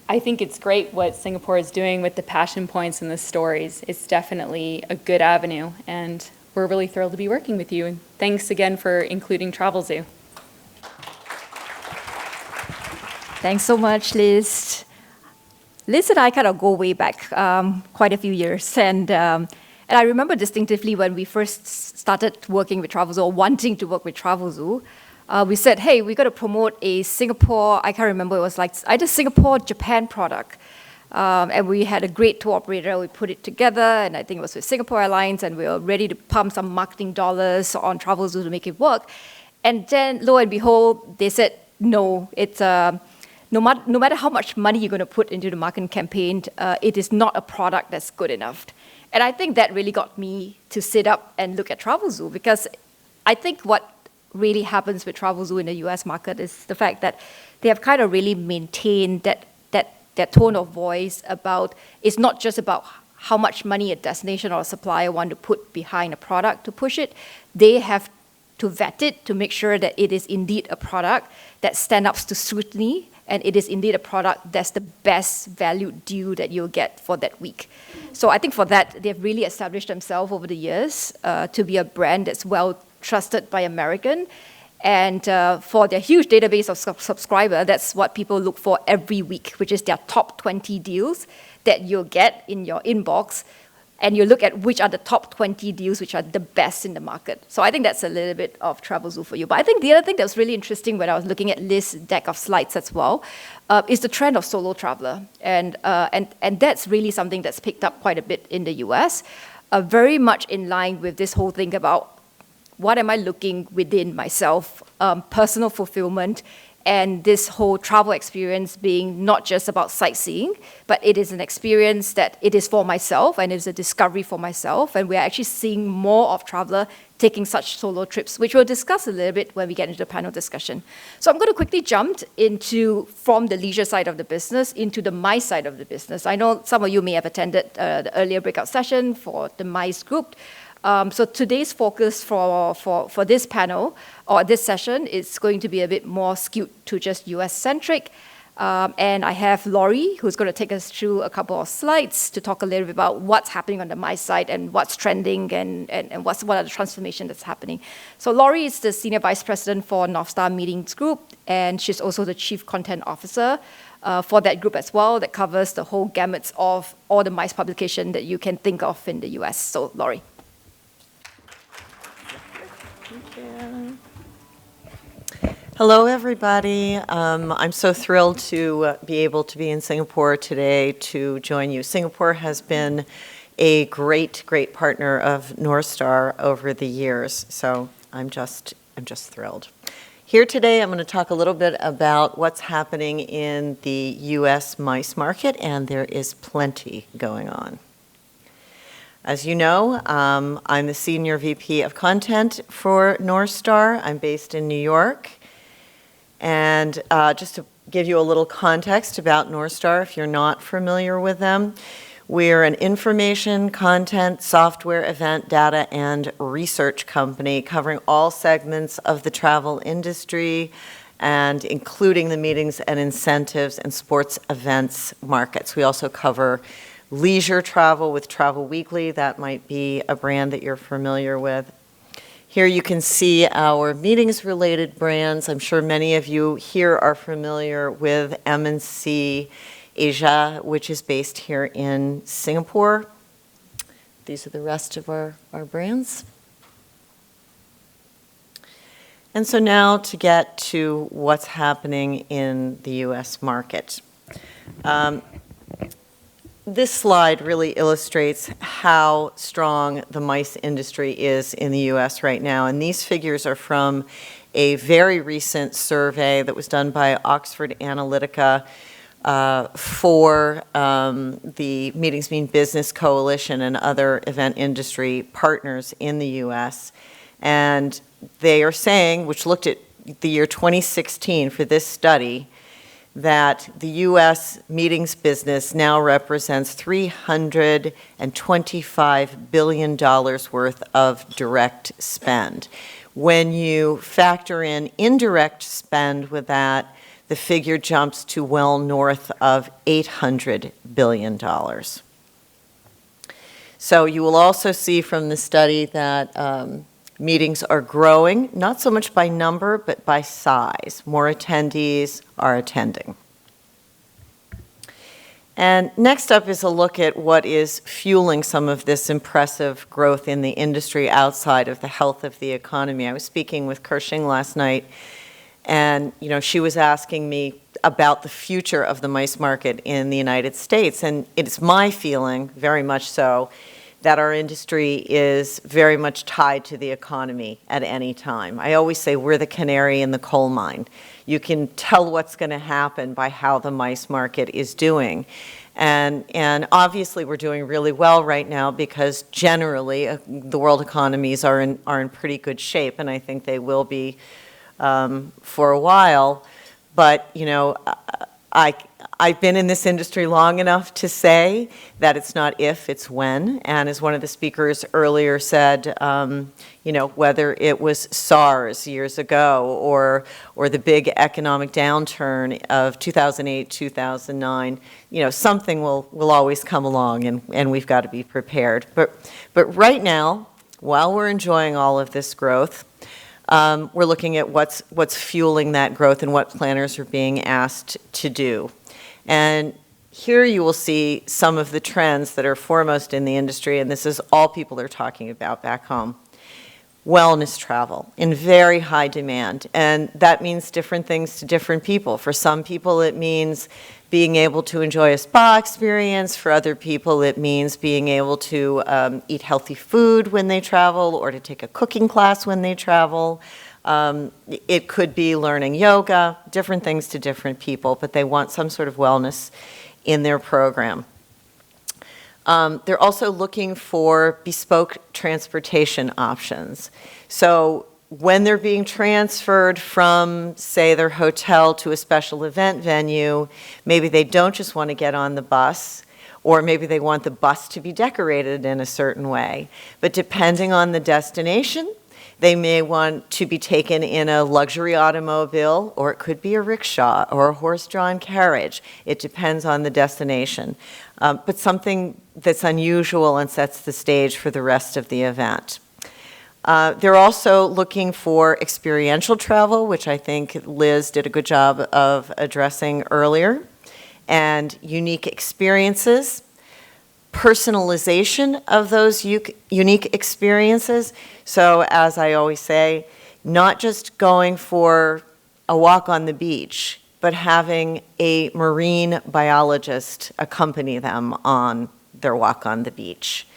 I think it's great what Singapore is doing with the passion points and the stories. It's definitely a good avenue, and we're really thrilled to be working with you. And thanks again for including TravelZoo.
Thanks so much, Liz. Liz and I kind of go way back quite a few years, and I remember distinctively when we first started working with TravelZoo, or wanting to work with TravelZoo. We said, hey, we got to promote a Singapore, I can't remember, it was like either Singapore, Japan product. And we had a great tour operator, we put it together, and I think it was with Singapore Airlines, and we were ready to pump some marketing dollars on TravelZoo to make it work. And then, lo and behold, they said, no, it's no matter how much money you're going to put into the marketing campaign, it is not a product that's good enough. And I think that really got me to sit up and look at TravelZoo, because I think what really happens with TravelZoo in the US market is the fact that they have kind of really maintained that tone of voice about, it's not just about how much money a destination or a supplier want to put behind a product to push it. They have to vet it to make sure that it is indeed a product that stands up to scrutiny, and it is indeed a product that's the best value deal that you'll get for that week. So I think for that, they've really established themselves over the years to be a brand that's well trusted by American, and for their huge database of subscribers, that's what people look for every week, which is their top 20 deals that you'll get in your inbox, and you look at which are the top 20 deals which are the best in the market. So I think that's a little bit of TravelZoo for you. But I think the other thing that was really interesting when I was looking at Liz's deck of slides as well is the trend of solo traveler, and that's really something that's picked up quite a bit in the US, very much in line with this whole thing about what am I looking within myself, personal fulfillment, and this whole travel experience being not just about sightseeing, but it is an experience that it is for myself and it's a discovery for myself. And we're actually seeing more of traveler taking such solo trips, which we'll discuss a little bit when we get into the panel discussion. So I'm going to quickly jump from the leisure side of the business into the MICE side of the business. I know some of you may have attended the earlier breakout session for the MICE group. So today's focus for this panel, or this session, is going to be a bit more skewed to just US-centric. And I have Laurie, who's going to take us through a couple of slides to talk a little bit about what's happening on the MICE side and what's trending and what are the transformations that's happening. So Laurie is the Senior Vice President for North Star Meetings Group, and she's also the Chief Content Officer. for that group as well, that covers the whole gamut of all the MICE publication that you can think of in the US. So, Laurie.
Hello, everybody. I'm so thrilled to be able to be in Singapore today to join you. Singapore has been a great, great partner of North Star over the years, so I'm just thrilled. Here today, I'm going to talk a little bit about what's happening in the U.S. MICE market, and there is plenty going on. As you know, I'm the Senior VP of Content for North Star. I'm based in New York. And just to give you a little context about North Star, if you're not familiar with them, we're an information, content, software, event, data, and research company covering all segments of the travel industry and including the meetings and incentives and sports events markets. We also cover leisure travel with Travel Weekly. That might be a brand that you're familiar with. Here you can see our meetings-related brands. I'm sure many of you here are familiar with M&C Asia, which is based here in Singapore. These are the rest of our brands. And so now to get to what's happening in the U.S. market. This slide really illustrates how strong the MICE industry is in the U.S. right now. And these figures are from a very recent survey that was done by Oxford Analytica for the Meetings Mean Business Coalition and other event industry partners in the U.S. And they are saying, which looked at the year 2016 for this study, that the U.S. meetings business now represents $325 billion worth of direct spend. When you factor in indirect spend with that, the figure jumps to well north of $800 billion. So you will also see from the study that meetings are growing, not so much by number, but by size. More attendees are attending. And next up is a look at what is fueling some of this impressive growth in the industry outside of the health of the economy. I was speaking with Kershing last night, and she was asking me about the future of the MICE market in the United States. And it's my feeling, very much so, that our industry is very much tied to the economy at any time. I always say we're the canary in the coal mine. You can tell what's going to happen by how the MICE market is doing. And obviously we're doing really well right now because generally the world economies are in pretty good shape, and I think they will be for a while. But I've been in this industry long enough to say that it's not if, it's when. And as one of the speakers earlier said, whether it was SARS years ago or the big economic downturn of 2008, 2009, something will always come along, and we've got to be prepared. But right now, while we're enjoying all of this growth, we're looking at what's fueling that growth and what planners are being asked to do. And here you will see some of the trends that are foremost in the industry, and this is all people are talking about back home. Wellness travel in very high demand, and that means different things to different people. For some people, it means being able to enjoy a spa experience. For other people, it means being able to eat healthy food when they travel or to take a cooking class when they travel. It could be learning yoga, different things to different people, but they want some sort of wellness in their program. They're also looking for bespoke transportation options. So when they're being transferred from, say, their hotel to a special event venue, maybe they don't just want to get on the bus, or maybe they want the bus to be decorated in a certain way. But depending on the destination, they may want to be taken in a luxury automobile, or it could be a rickshaw or a horse-drawn carriage. It depends on the destination. But something that's unusual and sets the stage for the rest of the event. They're also looking for experiential travel, which I think Liz did a good job of addressing earlier. and unique experiences, personalization of those unique experiences. So as I always say, not just going for a walk on the beach, but having a marine biologist accompany them on their walk on the beach.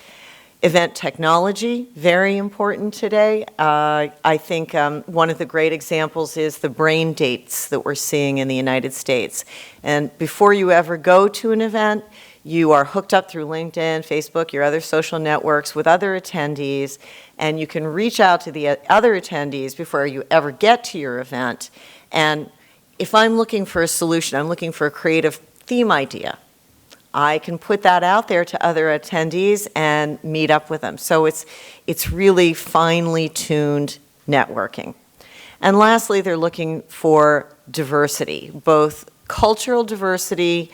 Event technology, very important today. I think one of the great examples is the brain dates that we're seeing in the United States. And before you ever go to an event, you are hooked up through LinkedIn, Facebook, your other social networks with other attendees, and you can reach out to the other attendees before you ever get to your event. And if I'm looking for a solution, I'm looking for a creative theme idea, I can put that out there to other attendees and meet up with them. So it's really finely tuned networking. And lastly, they're looking for diversity, both cultural diversity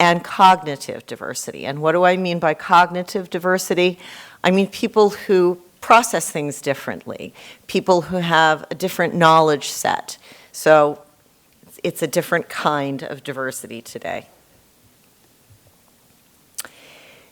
and cognitive diversity. And what do I mean by cognitive diversity? I mean people who process things differently, people who have a different knowledge set. So it's a different kind of diversity today.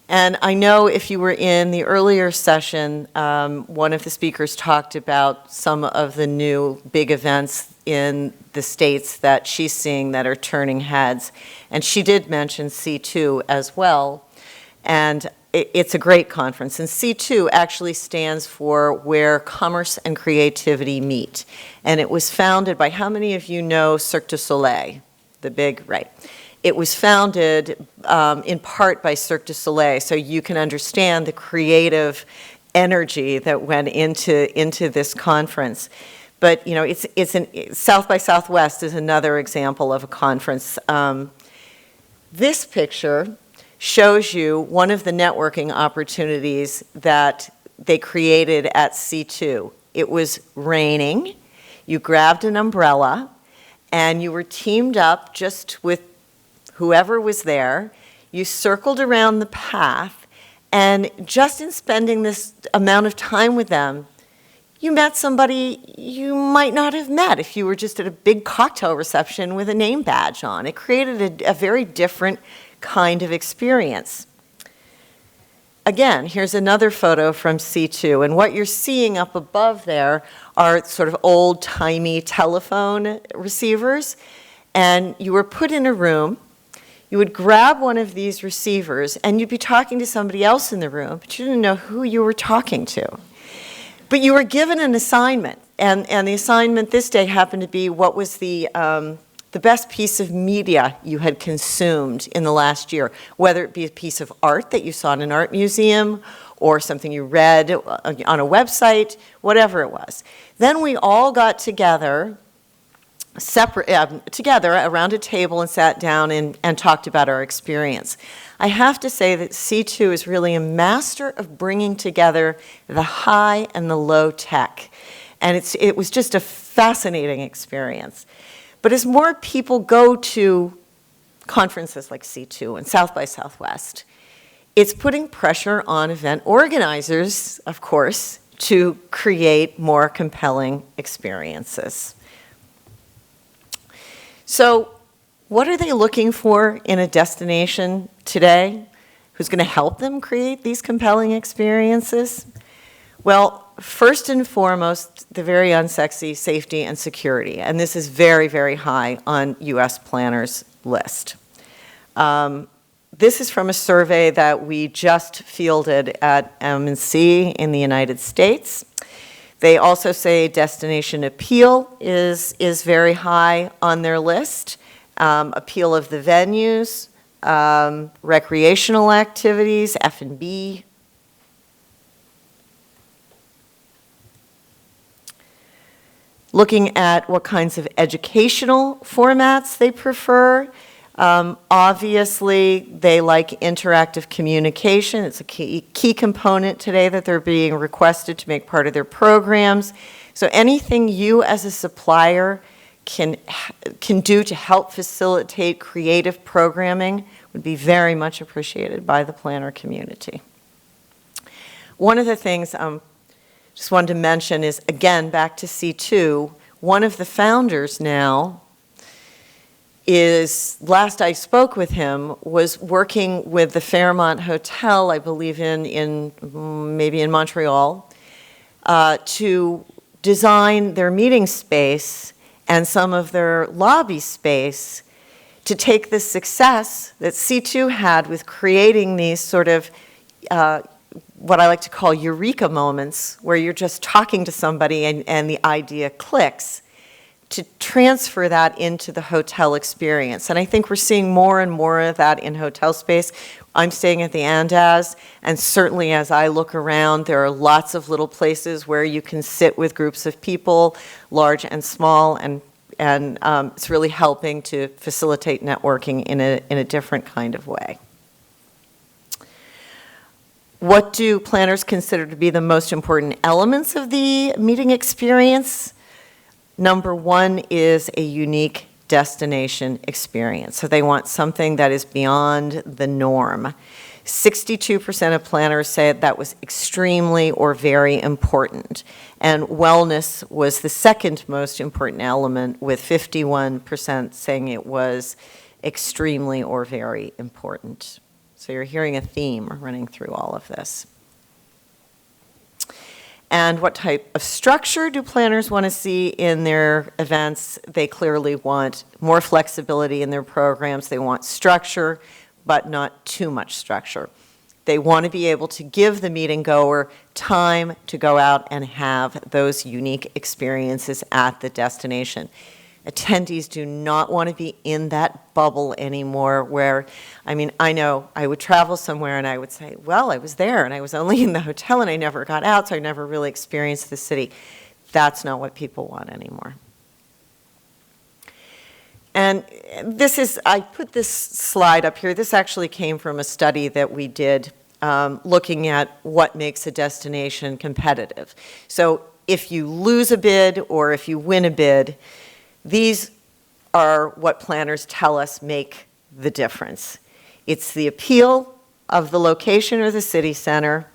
And I know if you were in the earlier session, one of the speakers talked about some of the new big events in the states that she's seeing that are turning heads. And she did mention C2 as well. And it's a great conference. And C2 actually stands for Where Commerce and Creativity Meet. And it was founded by, how many of you know Cirque du Soleil? The big, right. It was founded in part by Cirque du Soleil, so you can understand the creative energy that went into this conference. But you know, South by Southwest is another example of a conference. This picture shows you one of the networking opportunities that they created at C2. It was raining. You grabbed an umbrella, and you were teamed up just with whoever was there. You circled around the path, and just in spending this amount of time with them, you met somebody you might not have met if you were just at a big cocktail reception with a name badge on. It created a very different kind of experience. Again, here's another photo from C2, and what you're seeing up above there are sort of old-timey telephone receivers, and you were put in a room. You would grab one of these receivers, and you'd be talking to somebody else in the room, but you didn't know who you were talking to. But you were given an assignment, and the assignment this day happened to be what was the best piece of media you had consumed in the last year, whether it be a piece of art that you saw in an art museum or something you read on a website, whatever it was. Then we all got together together around a table and sat down and talked about our experience. I have to say that C2 is really a master of bringing together the high and the low tech. And it was just a fascinating experience. But as more people go to conferences like C2 and South by Southwest, it's putting pressure on event organizers, of course, to create more compelling experiences. So what are they looking for in a destination today? Who's going to help them create these compelling experiences? Well, first and foremost, the very unsexy safety and security. And this is very, very high on U.S. planners' list. This is from a survey that we just fielded at M&C in the United States. They also say destination appeal is very high on their list. Appeal of the venues, recreational activities, F&B. Looking at what kinds of educational formats they prefer. Obviously, they like interactive communication. It's a key component today that they're being requested to make part of their programs. So anything you as a supplier can do to help facilitate creative programming would be very much appreciated by the planner community. One of the things just wanted to mention is, again, back to C2, one of the founders now is, last I spoke with him, was working with the Fairmont Hotel, I believe maybe in Montreal, to design their meeting space and some of their lobby space to take the success that C2 had with creating these sort of what I like to call eureka moments, where you're just talking to somebody and the idea clicks, to transfer that into the hotel experience. And I think we're seeing more and more of that in hotel space. I'm staying at the Andaz, and certainly as I look around, there are lots of little places where you can sit with groups of people, large and small, and it's really helping to facilitate networking in a different kind of way. What do planners consider to be the most important elements of the meeting experience? Number one is a unique destination experience. So they want something that is beyond the norm. 62% of planners said that was extremely or very important. And wellness was the second most important element, with 51% saying it was extremely or very important. So you're hearing a theme running through all of this. And what type of structure do planners want to see in their events? They clearly want more flexibility in their programs. They want structure, but not too much structure. They want to be able to give the meeting goer time to go out and have those unique experiences at the destination. Attendees do not want to be in that bubble anymore where, I know I would travel somewhere and I would say, well, I was there and I was only in the hotel and I never got out, so I never really experienced the city. That's not what people want anymore. And I put this slide up here. This actually came from a study that we did looking at what makes a destination competitive. So if you lose a bid or if you win a bid, these are what planners tell us make the difference. It's the appeal of the location or the city center,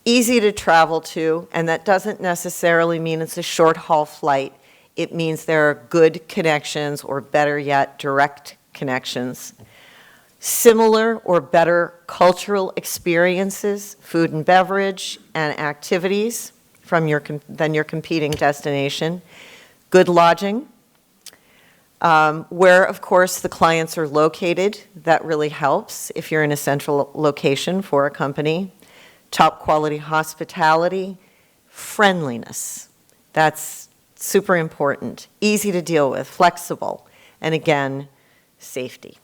easy to travel to, and that doesn't necessarily mean it's a short haul flight. It means there are good connections, or better yet, direct connections. Similar or better cultural experiences, food and beverage, and activities than your competing destination. Good lodging, where, of course, the clients are located. That really helps if you're in a central location for a company. Top quality hospitality, friendliness. That's super important. Easy to deal with, flexible, and again, safety.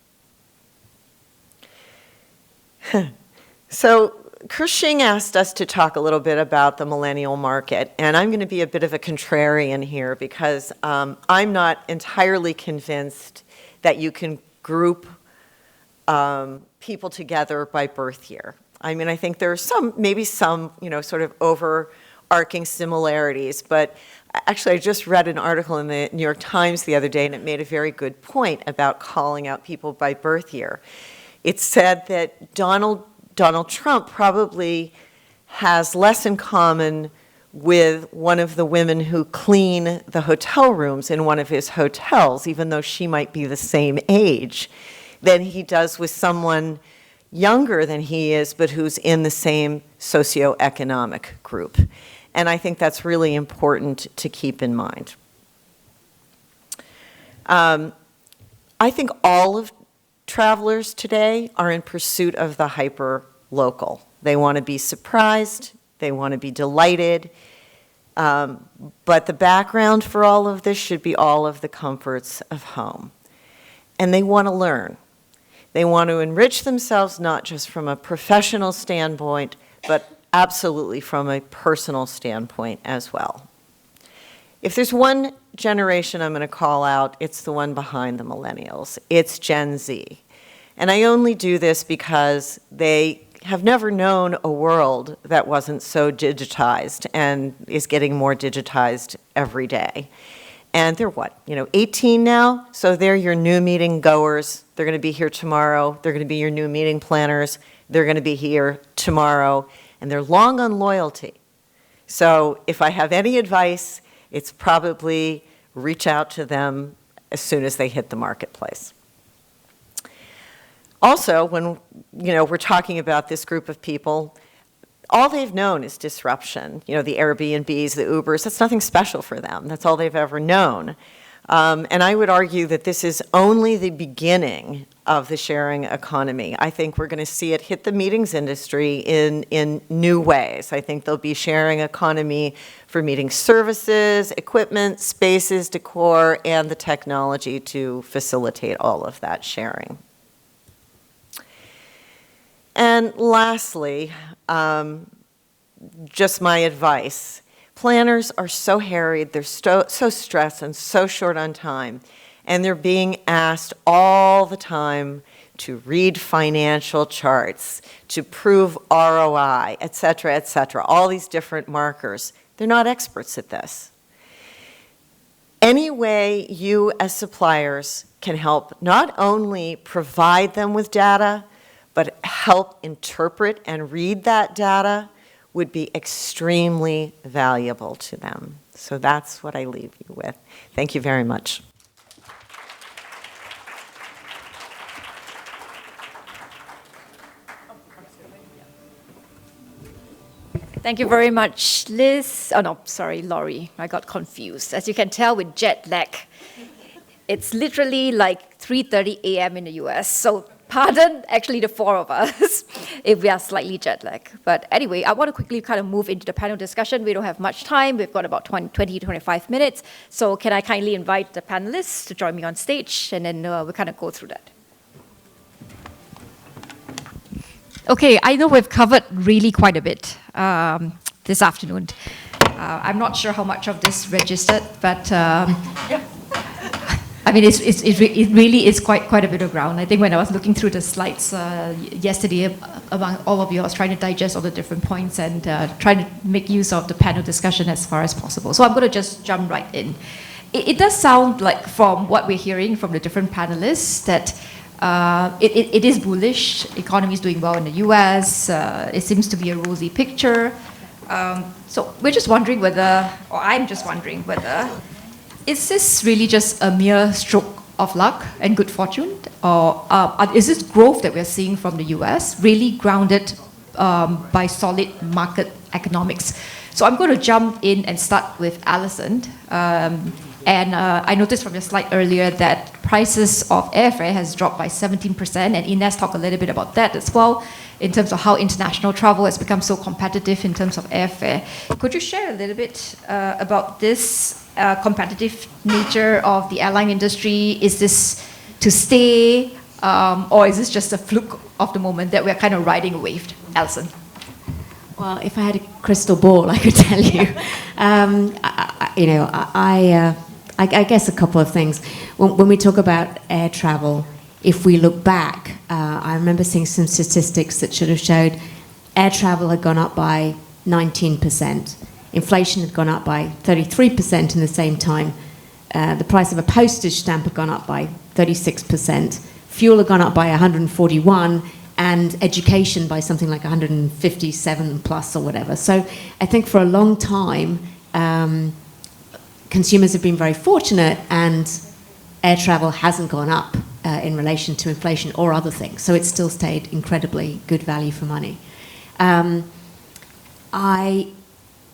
So Kershing asked us to talk a little bit about the millennial market, and I'm going to be a bit of a contrarian here because I'm not entirely convinced that you can group people together by birth year. I think there are maybe some, sort of overarching similarities, but actually I just read an article in the New York Times the other day, and it made a very good point about calling out people by birth year. It said that Donald Trump probably has less in common with one of the women who clean the hotel rooms in one of his hotels, even though she might be the same age, than he does with someone younger than he is, but who's in the same socioeconomic group. And I think that's really important to keep in mind. I think all of travelers today are in pursuit of the hyper-local. They want to be surprised, they want to be delighted, but the background for all of this should be all of the comforts of home. And they want to learn. They want to enrich themselves not just from a professional standpoint, but absolutely from a personal standpoint as well. If there's one generation I'm going to call out, it's the one behind the millennials. It's Gen Z. And I only do this because they have never known a world that wasn't so digitized and is getting more digitized every day. And they're 18 now? So they're your new meeting goers. They're going to be here tomorrow. They're going to be your new meeting planners. They're going to be here tomorrow. And they're long on loyalty. So if I have any advice, it's probably reach out to them as soon as they hit the marketplace. Also, when we're talking about this group of people, all they've known is disruption. The Airbnbs, the Ubers, that's nothing special for them. That's all they've ever known. And I would argue that this is only the beginning of the sharing economy. I think we're going to see it hit the meetings industry in new ways. I think there'll be sharing economy for meeting services, equipment, spaces, decor, and the technology to facilitate all of that sharing. And lastly, just my advice. Planners are so harried, they're so stressed and so short on time, and they're being asked all the time to read financial charts, to prove ROI, et cetera, all these different markers. They're not experts at this. Any way you as suppliers can help not only provide them with data, but help interpret and read that data would be extremely valuable to them. So that's what I leave you with. Thank you very much.
Thank you very much, Liz. Oh, no, sorry, Laurie. I got confused. As you can tell with jet lag, it's literally like 3:30 a.m. in the US. So pardon, actually, the four of us, if we are slightly jet lagged. But anyway, I want to quickly kind of move into the panel discussion. We don't have much time. We've got about 20 to 25 minutes. So can I kindly invite the panelists to join me on stage, and then we'll kind of go through that. Okay, I know we've covered really quite a bit this afternoon. I'm not sure how much of this registered, but I mean, it really is quite a bit of ground. I think when I was looking through the slides yesterday among all of you, I was trying to digest all the different points and trying to make use of the panel discussion as far as possible. So I'm going to just jump right in. It does sound like, from what we're hearing from the different panelists, that it is bullish. Economy is doing well in the US. It seems to be a rosy picture. So we're just wondering whether, or I'm just wondering whether, is this really just a mere stroke of luck and good fortune? Or is this growth that we're seeing from the US really grounded by solid market economics? So I'm going to jump in and start with Alison. And I noticed from your slide earlier that prices of airfare has dropped by 17%, and Ines talked a little bit about that as well, in terms of how international travel has become so competitive in terms of airfare. Could you share a little bit about this competitive nature of the airline industry? Is this to stay, or is this just a fluke of the moment that we're kind of riding a wave? Alison.
Well, if I had a crystal ball, I could tell you. I guess a couple of things. When we talk about air travel, if we look back, I remember seeing some statistics that should have showed air travel had gone up by 19%. Inflation had gone up by 33% in the same time. The price of a postage stamp had gone up by 36%. Fuel had gone up by 141%. And education by something like 157 plus or whatever. So I think for a long time, consumers have been very fortunate, and air travel hasn't gone up in relation to inflation or other things. So it's still stayed incredibly good value for money. I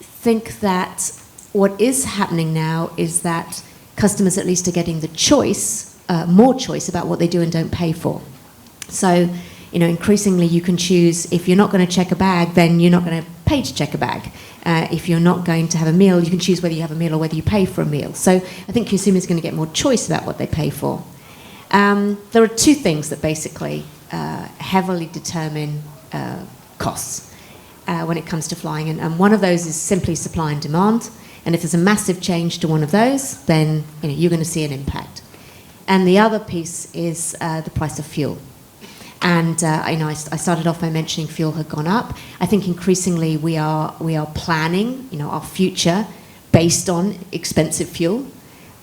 think that what is happening now is that customers at least are getting the choice, more choice about what they do and don't pay for. So increasingly you can choose, if you're not going to check a bag, then you're not going to pay to check a bag. If you're not going to have a meal, you can choose whether you have a meal or whether you pay for a meal. So I think consumers are going to get more choice about what they pay for. There are two things that basically heavily determine costs when it comes to flying. And one of those is simply supply and demand. And if there's a massive change to one of those, then you're going to see an impact. And the other piece is the price of fuel. And I started off by mentioning fuel had gone up. I think increasingly we are planning our future based on expensive fuel.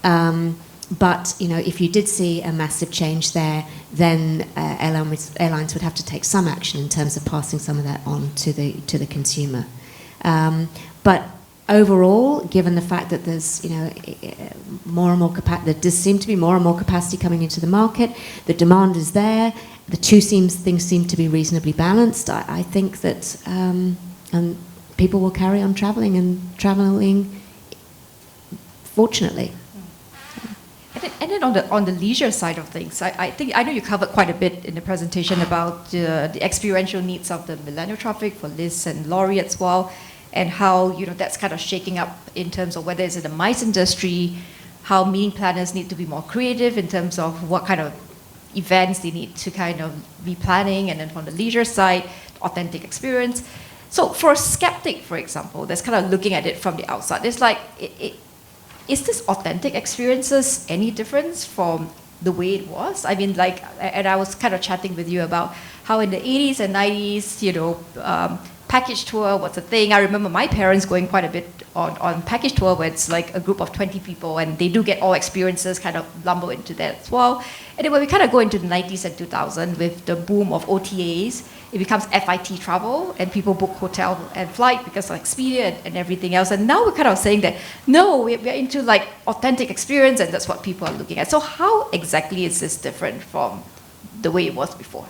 But if you did see a massive change there, then airlines would have to take some action in terms of passing some of that on to the consumer. But overall, given the fact that there's, more and more there does seem to be more and more capacity coming into the market, the demand is there, the things seem to be reasonably balanced. I think that people will carry on traveling, fortunately.
And then on the leisure side of things, I know you covered quite a bit in the presentation about the experiential needs of the millennial traffic for Liz and Laurie as well, and how that's kind of shaking up in terms of whether it's in the MICE industry, how meeting planners need to be more creative in terms of what kind of events they need to kind of be planning, and then from the leisure side, authentic experience. So for a skeptic, for example, that's kind of looking at it from the outside, it's like, is this authentic experiences any difference from the way it was? I mean, and I was kind of chatting with you about how in the 80s and 90s, package tour was a thing. I remember my parents going quite a bit on package tour where it's like a group of 20 people and they do get all experiences kind of lumber into that as well. And then when we kind of go into the 90s and 2000 with the boom of OTAs, it becomes FIT travel and people book hotel and flight because of Expedia and everything else. And now we're kind of saying that, no, we're into like authentic experience and that's what people are looking at. So how exactly is this different from the way it was before?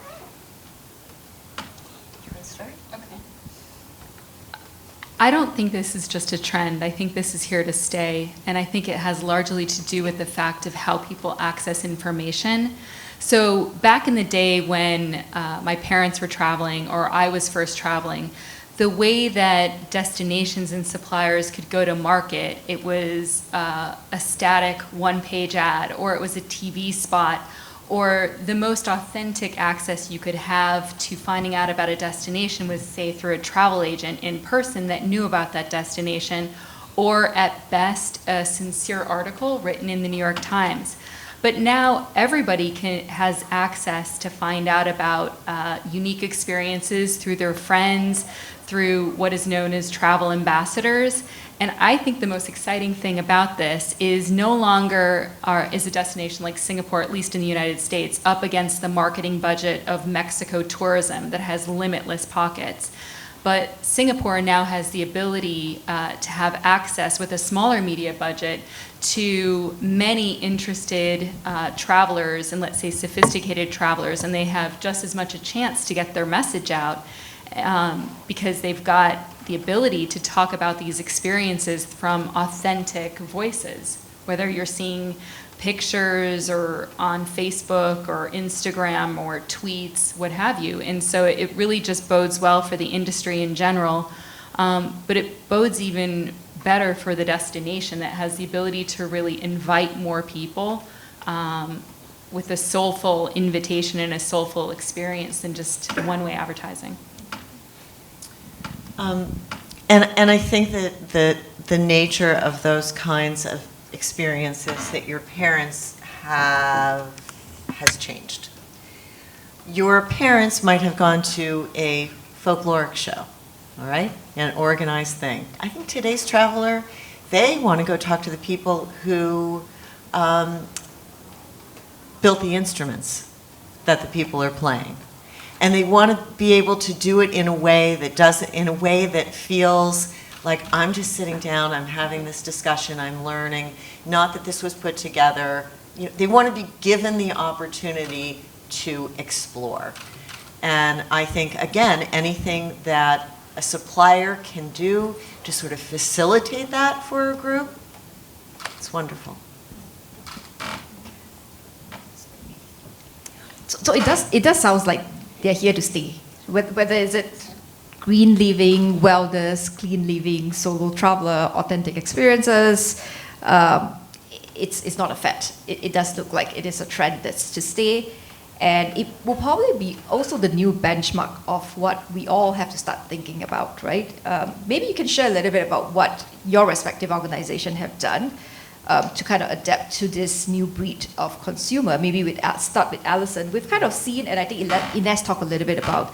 I don't think this is just a trend. I think this is here to stay. And I think it has largely to do with the fact of how people access information. So back in the day when my parents were traveling or I was first traveling, the way that destinations and suppliers could go to market, it was a static one-page ad, or it was a TV spot, or the most authentic access you could have to finding out about a destination was, say, through a travel agent in person that knew about that destination, or at best, a sincere article written in the New York Times. But now everybody has access to find out about unique experiences through their friends, through what is known as travel ambassadors. And I think the most exciting thing about this is no longer is a destination like Singapore, at least in the United States, up against the marketing budget of Mexico tourism that has limitless pockets. But Singapore now has the ability to have access with a smaller media budget to many interested travelers and, let's say, sophisticated travelers, and they have just as much a chance to get their message out because they've got the ability to talk about these experiences from authentic voices, whether you're seeing pictures or on Facebook or Instagram or tweets, what have you. And so it really just bodes well for the industry in general, but it bodes even better for the destination that has the ability to really invite more people with a soulful invitation and a soulful experience than just one-way advertising.
And I think that the nature of those kinds of experiences that your parents have has changed. Your parents might have gone to a folkloric show, all right, an organized thing. I think today's traveler, they want to go talk to the people who built the instruments that the people are playing. And they want to be able to do it in a way that feels like I'm just sitting down, I'm having this discussion, I'm learning, not that this was put together. They want to be given the opportunity to explore. And I think, again, anything that a supplier can do to sort of facilitate that for a group, it's wonderful.
So it does sound like they're here to stay. Whether is it green living, wellness, clean living, solo traveler, authentic experiences, it's not a fad. It does look like it is a trend that's to stay. And it will probably be also the new benchmark of what we all have to start thinking about, right? Maybe you can share a little bit about what your respective organization have done to kind of adapt to this new breed of consumer. Maybe we'd start with Alison. We've kind of seen, and I think Ines talked a little bit about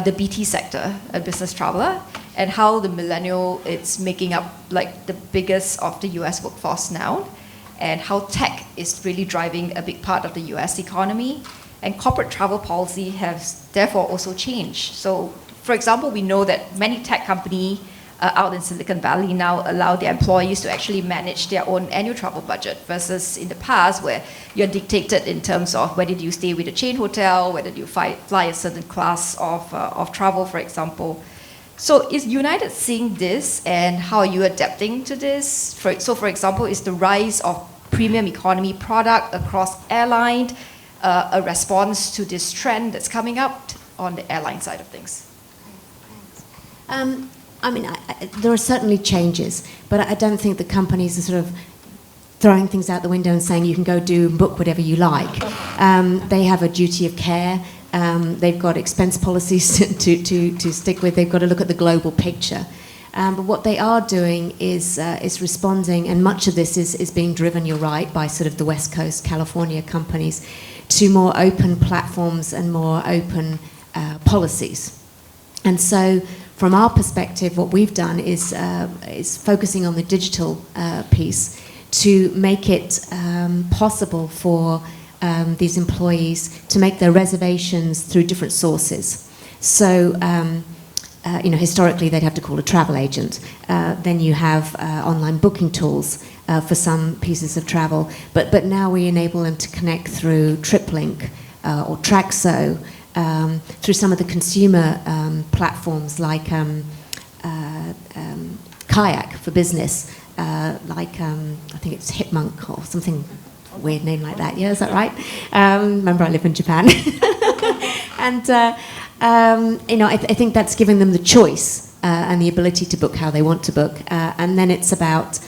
the BT sector, a business traveler, and how the millennial is making up like the biggest of the US workforce now, and how tech is really driving a big part of the US economy. And corporate travel policy has therefore also changed. So, for example, we know that many tech companies out in Silicon Valley now allow their employees to actually manage their own annual travel budget versus in the past where you're dictated in terms of whether you stay with a chain hotel, whether you fly a certain class of travel, for example. So is United seeing this, and how are you adapting to this? For example, is the rise of premium economy product across airline a response to this trend that's coming up on the airline side of things?
There are certainly changes, but I don't think the companies are sort of throwing things out the window and saying you can go do and book whatever you like. They have a duty of care. They've got expense policies to stick with. They've got to look at the global picture. But what they are doing is responding, and much of this is being driven, you're right, by sort of the West Coast California companies, to more open platforms and more open policies. And so from our perspective, what we've done is focusing on the digital piece to make it possible for these employees to make their reservations through different sources. So, historically they'd have to call a travel agent. Then you have online booking tools for some pieces of travel. But now we enable them to connect through TripLink or Traxo, through some of the consumer platforms like Kayak for business, like I think it's Hipmunk or something weird name like that. Yeah, is that right? Remember, I live in Japan, and I think that's giving them the choice and the ability to book how they want to book, and then it's about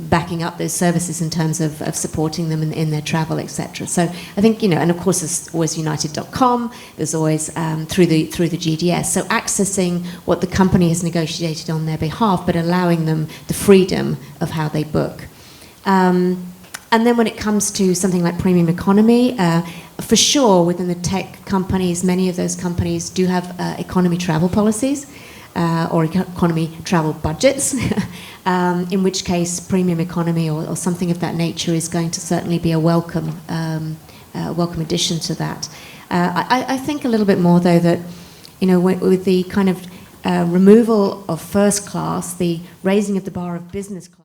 backing up those services in terms of supporting them in their travel, etc. So I think, and of course there's always United.com, there's always through the GDS. So accessing what the company has negotiated on their behalf, but allowing them the freedom of how they book. And then when it comes to something like premium economy, for sure within the tech companies, many of those companies do have economy travel policies or economy travel budgets, in which case premium economy or something of that nature is going to certainly be a welcome addition to that. I think a little bit more though that, with the kind of removal of first class, the raising of the bar of business class,